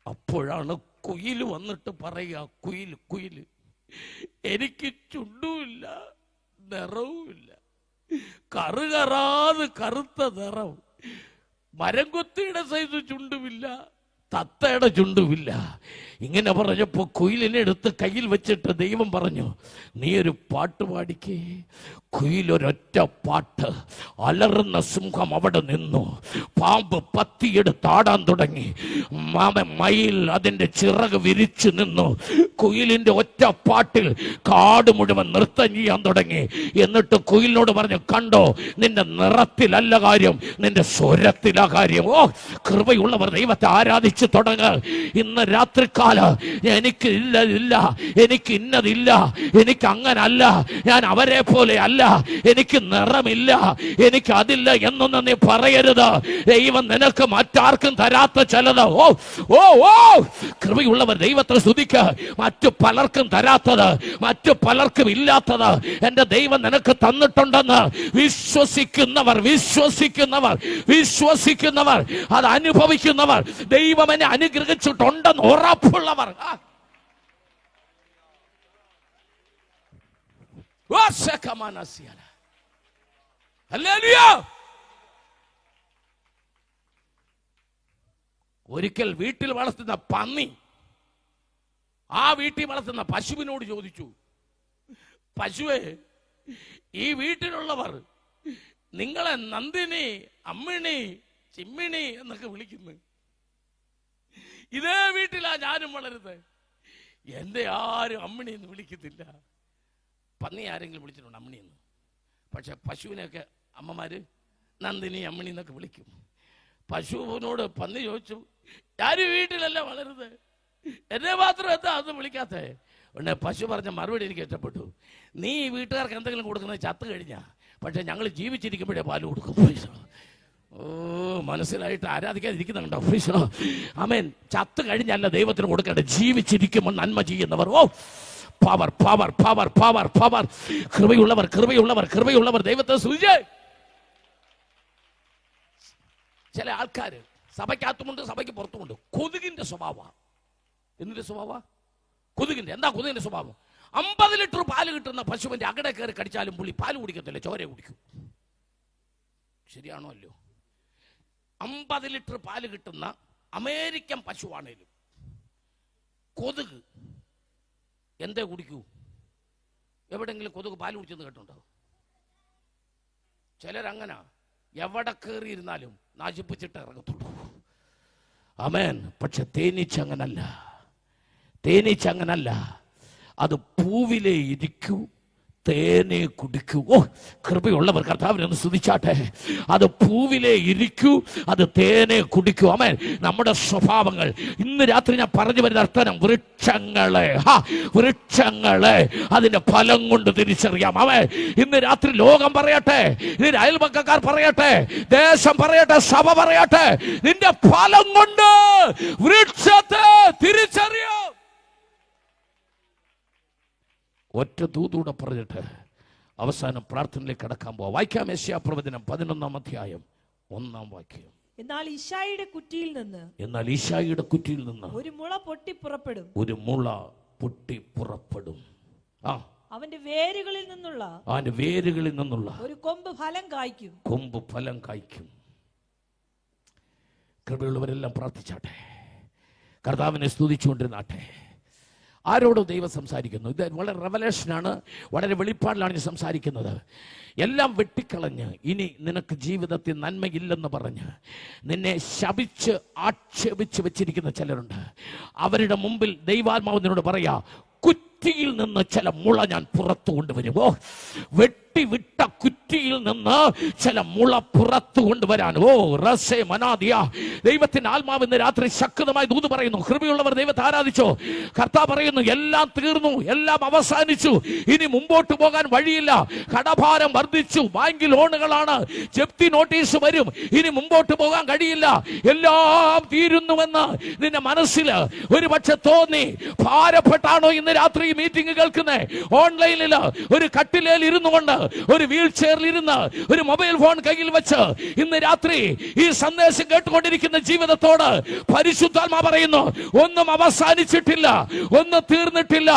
അപ്പോഴാണ് കുയിൽ വന്നിട്ട് പറയുക, കുയിൽ എനിക്ക് ചുണ്ടുമില്ല നിറവുമില്ല, കറുകറാത് കറുത്ത നിറം, മരംകൊത്തിയുടെ സൈസ് ചുണ്ടുമില്ല, തത്തയുടെ ചുണ്ടുമില്ല. ഇങ്ങനെ പറഞ്ഞപ്പോ കുയിലിനെ എടുത്ത് കയ്യിൽ വെച്ചിട്ട് ദൈവം പറഞ്ഞു, നീ ഒരു പാട്ട് പാടിക്കേ. കുയിലൊരൊറ്റ പാട്ട്. അലറുന്ന സിംഹം അവിടെ നിന്നു. പാമ്പ് പത്തിയെടുത്ത് ആടാൻ തുടങ്ങി. മയിൽ അതിന്റെ ചിറക് വിരിച്ചു നിന്നു. കുയിലിന്റെ ഒറ്റ പാട്ടിൽ കാട് മുഴുവൻ നൃത്തം ചെയ്യാൻ തുടങ്ങി. എന്നിട്ട് കുയിലിനോട് പറഞ്ഞു, കണ്ടോ, നിന്റെ നിറത്തിലല്ല കാര്യം, നിന്റെ സ്വരത്തിലാ കാര്യം. ഓ, കൃപയുള്ളവർ ദൈവത്തെ ആരാധിച്ചു തുടങ്ങ്. ഇന്ന് രാത്രിക്കാല എനിക്ക് ഇല്ല, എനിക്ക് ഇന്നതില്ല, എനിക്ക് അങ്ങനല്ല, ഞാൻ അവരെ പോലെ അല്ല, എനിക്ക് നിറമില്ല, എനിക്ക് അതില്ല എന്നൊന്നും നീ പറയരുത്. ദൈവം നിനക്ക് മറ്റാർക്കും തരാത്ത ചിലത്. ഓ ഓ ഓ കൃപയുള്ളവർ ദൈവത്തെ സ്തുതിക്ക. മറ്റു പലർക്കും തരാത്തത്, മറ്റു പലർക്കും ഇല്ലാത്തത് എന്റെ ദൈവം നിനക്ക് തന്നിട്ടുണ്ടെന്ന് വിശ്വസിക്കുന്നവർ അത് അനുഭവിക്കുന്നവർ, ദൈവം എന്നെ അനുഗ്രഹിച്ചിട്ടുണ്ടെന്ന് ഉറപ്പുള്ളവർ, ഒരിക്കൽ വീട്ടിൽ വളർത്തുന്ന പന്നി ആ വീട്ടിൽ വളർത്തുന്ന പശുവിനോട് ചോദിച്ചു, പശുവേ, ഈ വീട്ടിലുള്ളവർ നിങ്ങളെ നന്ദിനി, അമ്മിണി, ചിമ്മിണി എന്നൊക്കെ വിളിക്കുന്നു. ഇതേ വീട്ടിലാ ഞാനും വളരുന്നത്. എന്റെ ആരും അമ്മിണിയെന്ന് വിളിക്കത്തില്ല. പന്നി ആരെങ്കിലും വിളിച്ചിട്ടുണ്ട് അമ്മിണിയെന്ന്. പക്ഷെ പശുവിനെയൊക്കെ അമ്മമാര് നന്ദിനി അമ്മിണി എന്നൊക്കെ വിളിക്കും. പശുവിനോട് പന്നി ചോദിച്ചു, ആരും വീട്ടിലല്ല വളരുന്നത്, എന്നെ മാത്രം എന്താ അതൊന്നും വിളിക്കാത്തേ? ഉടനെ പശു പറഞ്ഞ മറുപടി എനിക്ക് ഇഷ്ടപ്പെട്ടു. നീ ഈ വീട്ടുകാർക്ക് എന്തെങ്കിലും കൊടുക്കുന്നത് ചത്തു കഴിഞ്ഞാ, പക്ഷെ ഞങ്ങൾ ജീവിച്ചിരിക്കുമ്പോഴേ പാല് കൊടുക്കും. ഓ, മനസ്സിലായിട്ട് ആരാധിക്കാതിരിക്കുന്നുണ്ടോ? ആമേൻ. ചത്തു കഴിഞ്ഞല്ല ദൈവത്തിന് കൊടുക്കേണ്ടത്, ജീവിച്ചിരിക്കുമ്പോൾ നന്മ ചെയ്യുന്നവർ. ഓ, power power power power power. കൃപയുള്ളവർ കൃപയുള്ളവർ കൃപയുള്ളവർ ദൈവത്തെ സൂചിച്ച്. ചില ആൾക്കാർ സഭയ്ക്കകത്തുമുണ്ട് സഭയ്ക്ക് പുറത്തുമുണ്ട്. കൊതുകിന്റെ സ്വഭാവ. എന്തിന്റെ സ്വഭാവ? കൊതുകിന്റെ. എന്താ കൊതുകിന്റെ സ്വഭാവം? 50 ലിറ്റർ പാല് കിട്ടുന്ന പശുവിന്റെ അകടെ കയറി കടിച്ചാലും പുള്ളി പാല് കുടിക്കത്തില്ല, ചോര കുടിക്കും. ശരിയാണോ അല്ലോ? 50 ലിറ്റർ പാല് കിട്ടുന്ന അമേരിക്കൻ പശുവാണേലും കൊതുക് എന്തേ കുടിക്കൂ? എവിടെങ്കിലും കൊതുക് പാല് കുടിച്ചെന്ന് കേട്ടുണ്ടോ? ചിലരങ്ങനെ എവിടെ കയറിയിരുന്നാലും നശിപ്പിച്ചിട്ട് ഇറങ്ങത്തുള്ളൂ. ആമേൻ. പക്ഷെ തേനീച്ചങ്ങനല്ല. തേനീച്ചങ്ങനല്ല. അത് പൂവിലേ ഇരിക്കൂ, തേനെ കുടിക്കൂ. ഓ, കൃപയുള്ളവർ കർത്താവിനെ ഒന്ന് സ്തുതിച്ചാട്ടെ. അത് പൂവിലേ ഇരിക്കൂ, അത് തേനെ കുടിക്കൂ. ആമേൻ. നമ്മുടെ സ്വഭാവങ്ങൾ ഇന്ന് രാത്രി ഞാൻ പറഞ്ഞു വരുന്ന അർത്ഥം, വൃക്ഷങ്ങളെ വൃക്ഷങ്ങളെ അതിന്റെ ഫലം കൊണ്ട് തിരിച്ചറിയാം. ആമേൻ. ഇന്ന് രാത്രി ലോകം പറയട്ടെ, ഇതിന് അയൽപക്കക്കാർ പറയട്ടെ, ദേശം പറയട്ടെ, സഭ പറയട്ടെ, നിന്റെ ഫലം കൊണ്ട് വൃക്ഷത്തെ തിരിച്ചറിയാം. ഒറ്റ ദൂതൂടെ പറഞ്ഞിട്ട് അവസാനം പ്രാർത്ഥനയിലേക്ക് കടക്കാൻ പോവാം. വായിക്കാം. യെശയ്യാപ്രവചനം 11-ാം അധ്യായം 1-ാം വാക്യം. എന്നാൽ ഈശായിയുടെ കുറ്റിയിൽ നിന്ന് ഒരു മുള പൊട്ടി പുറപ്പെടും. ഒരു മുള പൊട്ടി പുറപ്പെടും. അവന്റെ വേരുകളിൽ നിന്നുള്ള ഒരു കൊമ്പ് ഫലം കായ്ക്കും. കൃപയുള്ളവരെല്ലാം പ്രാർത്ഥിച്ചാട്ടെ, കർത്താവിനെ സ്തുതിച്ചുകൊണ്ടിരുന്നാട്ടെ. ആരോടും ദൈവം സംസാരിക്കുന്നു. ഇത് വളരെ റെവലേഷനാണ്, വളരെ വെളിപ്പാടിലാണ് ഞാൻ സംസാരിക്കുന്നത്. എല്ലാം വെട്ടിക്കളഞ്ഞ് ഇനി നിനക്ക് ജീവിതത്തിൽ നന്മയില്ലെന്ന് പറഞ്ഞ് നിന്നെ ശപിച്ച് ആക്ഷേപിച്ച് വെച്ചിരിക്കുന്ന ചിലരുണ്ട്. അവരുടെ മുമ്പിൽ ദൈവാത്മാവ് നിന്നോട് പറയാ, കുറ്റിയിൽ നിന്ന് ചില മുള ഞാൻ പുറത്തു കൊണ്ടുവരും. ഓ, വെട്ടിവിട്ട കുറ്റിയിൽ നിന്ന് ചില മുള പുറത്തു കൊണ്ടുവരാൻ. ഓ, റസേ മനാദിയ. ദൈവത്തിന്റെ ആത്മാവ് ഇന്ന് രാത്രി ശക്തമായി ദൂത് പറയുന്നു. കൃപയുള്ളവർ ദൈവത്തെ ആരാധിച്ചോ? കർത്താവ് പറയുന്നു, എല്ലാം തീർന്നു, എല്ലാം അവസാനിച്ചു, ഇനി മുമ്പോട്ട് പോകാൻ വഴിയില്ല. കടഭാരം വർദ്ധിച്ചു, ബാങ്ക് ലോണുകളാണ്, ജപ്തി നോട്ടീസ് വരും, ഇനി മുമ്പോട്ട് പോകാൻ കഴിയില്ല, എല്ലാം തീരുന്നുവെന്ന് നിന്റെ മനസ്സിൽ ഒരു പക്ഷെ തോന്നി. ഭാരപ്പെട്ടാണോ ഇന്ന് രാത്രി മീറ്റിംഗ് കേൾക്കുന്നത്? ഓൺലൈനിൽ ഒരു കട്ടിലേൽ ഇരുന്നു കൊണ്ട്, ഒരു വീൽ ചെയറിൽ ഇരുന്ന്, ഒരു മൊബൈൽ ഫോൺ കയ്യിൽ വെച്ച് ഇന്ന് രാത്രി ഈ സന്ദേശം കേട്ടുകൊണ്ടിരിക്കുന്ന ജീവിതത്തോട് പരിശുദ്ധാത്മാവ് പറയുന്നു, ഒന്നും അവസാനിച്ചിട്ടില്ല, ഒന്നും തീർന്നിട്ടില്ല.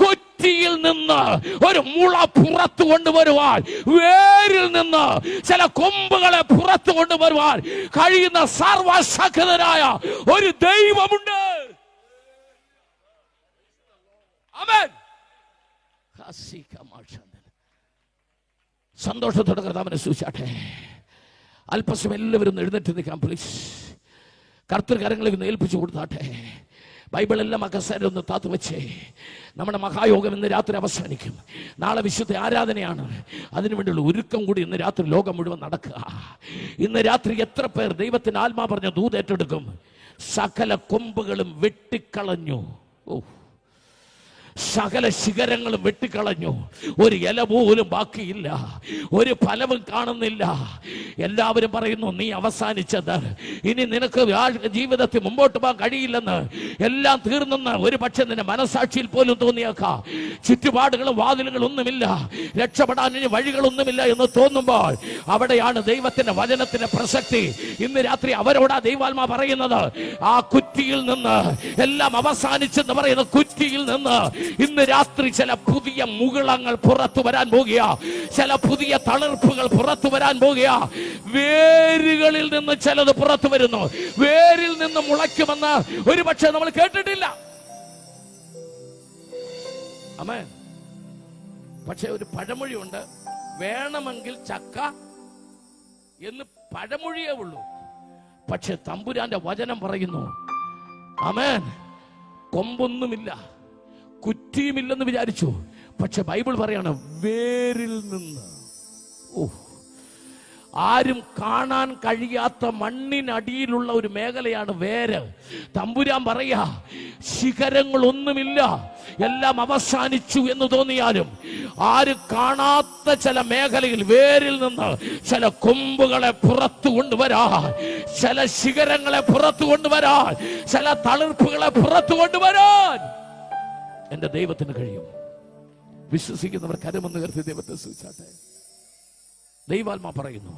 കുറ്റിയിൽ നിന്ന് ഒരു മുള പുറത്തു കൊണ്ടുവരുവാൻ, വേരിൽ നിന്ന് ചില കൊമ്പുകളെ പുറത്തു കൊണ്ടുവരുവാൻ കഴിയുന്ന സർവശക്തനായ ഒരു ദൈവമുണ്ട്. ആമേൻ. സന്തോഷത്തോടെ കർത്താവിനെ സ്തുതിച്ചാട്ടെ. അല്പസമയം എല്ലാവരും എഴുന്നേറ്റ് നിൽക്കാം പ്ലീസ്. കർത്തൃകരങ്ങളെ ഒന്ന് ഏൽപ്പിച്ചു കൊടുത്താട്ടെ. ബൈബിളെല്ലാം അകസരം ഒന്ന് താത്തു വെച്ചേ. നമ്മുടെ മഹായോഗം ഇന്ന് രാത്രി അവസാനിക്കും. നാളെ വിശുദ്ധ ആരാധനയാണ്. അതിനുവേണ്ടിയുള്ള ഒരുക്കം കൂടി ഇന്ന് രാത്രി ലോകം മുഴുവൻ നടക്കുക. ഇന്ന് രാത്രി എത്ര പേർ ദൈവത്തിന് ആത്മാ പറഞ്ഞ ദൂത് ഏറ്റെടുക്കും? സകല കൊമ്പുകളും വെട്ടിക്കളഞ്ഞു. ഓ, സകല ശിഖരങ്ങളും വെട്ടിക്കളഞ്ഞു. ഒരു ഇല പോലും ബാക്കിയില്ല, ഒരു ഫലവും കാണുന്നില്ല. എല്ലാവരും പറയുന്നു, നീ അവസാനിച്ചത്, ഇനി നിനക്ക് ജീവിതത്തിൽ മുമ്പോട്ട് പോകാൻ കഴിയില്ലെന്ന്, എല്ലാം തീർന്നെന്ന് ഒരു പക്ഷെ നിന്റെ മനസാക്ഷിയിൽ പോലും തോന്നിയേക്കാം. ചുറ്റുപാടുകളും വാതിലുകളും ഒന്നുമില്ല, രക്ഷപ്പെടാൻ ഇനി വഴികളൊന്നുമില്ല എന്ന് തോന്നുമ്പോൾ അവിടെയാണ് ദൈവത്തിന്റെ വചനത്തിന്റെ പ്രസക്തി. ഇന്ന് രാത്രി അവരോടാ ദൈവാത്മാ പറയുന്നത്, ആ കുറ്റിയിൽ നിന്ന്, എല്ലാം അവസാനിച്ചെന്ന് പറയുന്ന കുറ്റിയിൽ നിന്ന് ഇന്ന് രാത്രി ചില പുതിയ മുകുളങ്ങൾ പുറത്തു വരാൻ പോകുക, ചില പുതിയ തളിർപ്പുകൾ പുറത്തു വരാൻ പോകുക. വേരുകളിൽ നിന്ന് ചിലത് പുറത്തു വരുന്നു. വേരിൽ നിന്ന് മുളയ്ക്കുമെന്ന് ഒരുപക്ഷെ നമ്മൾ കേട്ടിട്ടില്ല. ആമേൻ. പക്ഷെ ഒരു പഴമൊഴിയുണ്ട്, വേണമെങ്കിൽ ചക്ക എന്ന് പഴമൊഴിയേ ഉള്ളൂ. പക്ഷെ തമ്പുരാന്റെ വചനം പറയുന്നു, ആമേൻ, കൊമ്പൊന്നുമില്ല, കുറ്റിയുമില്ലെന്ന് വിചാരിച്ചു. പക്ഷെ ബൈബിൾ പറയാണ് വേരിൽ നിന്ന്. ആരും കാണാൻ കഴിയാത്ത മണ്ണിനടിയിലുള്ള ഒരു മേഖലയാണ് വേര്. തമ്പുരാൻ പറയാ, ശിഖരങ്ങളൊന്നുമില്ല, എല്ലാം അവസാനിച്ചു എന്ന് തോന്നിയാലും ആരും കാണാത്ത ചില മേഖലയിൽ വേരിൽ നിന്ന് ചില കൊമ്പുകളെ പുറത്തു കൊണ്ടുവരാൻ, ചില ശിഖരങ്ങളെ പുറത്തു കൊണ്ടുവരാൻ, ചില തളിർപ്പുകളെ പുറത്തു കൊണ്ടുവരാൻ എന്റെ ദൈവത്തിന് കഴിയും. വിശ്വസിക്കുന്നവർ കരമൊന്ന് കരുതി ദൈവത്തെ സ്തുതിച്ചാട്ടെ. ദൈവാത്മാ പറയുന്നു,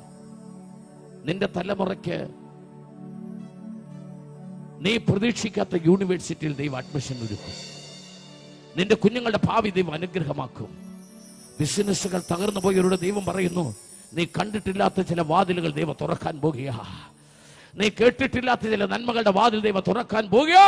നിന്റെ തലമുറയ്ക്ക് നീ പ്രതീക്ഷിക്കാത്ത യൂണിവേഴ്സിറ്റിയിൽ ദൈവം അഡ്മിഷൻ ഒരുക്കും. നിന്റെ കുഞ്ഞുങ്ങളുടെ ഭാവി ദൈവം അനുഗ്രഹമാക്കും. ബിസിനസ്സുകൾ തകർന്നു പോയവരുടെ ദൈവം പറയുന്നു, നീ കണ്ടിട്ടില്ലാത്ത ചില വാതിലുകൾ ദൈവം തുറക്കാൻ പോകുക. നീ കേട്ടിട്ടില്ലാത്ത ചില നന്മകളുടെ വാതിൽ ദൈവം തുറക്കാൻ പോകുക.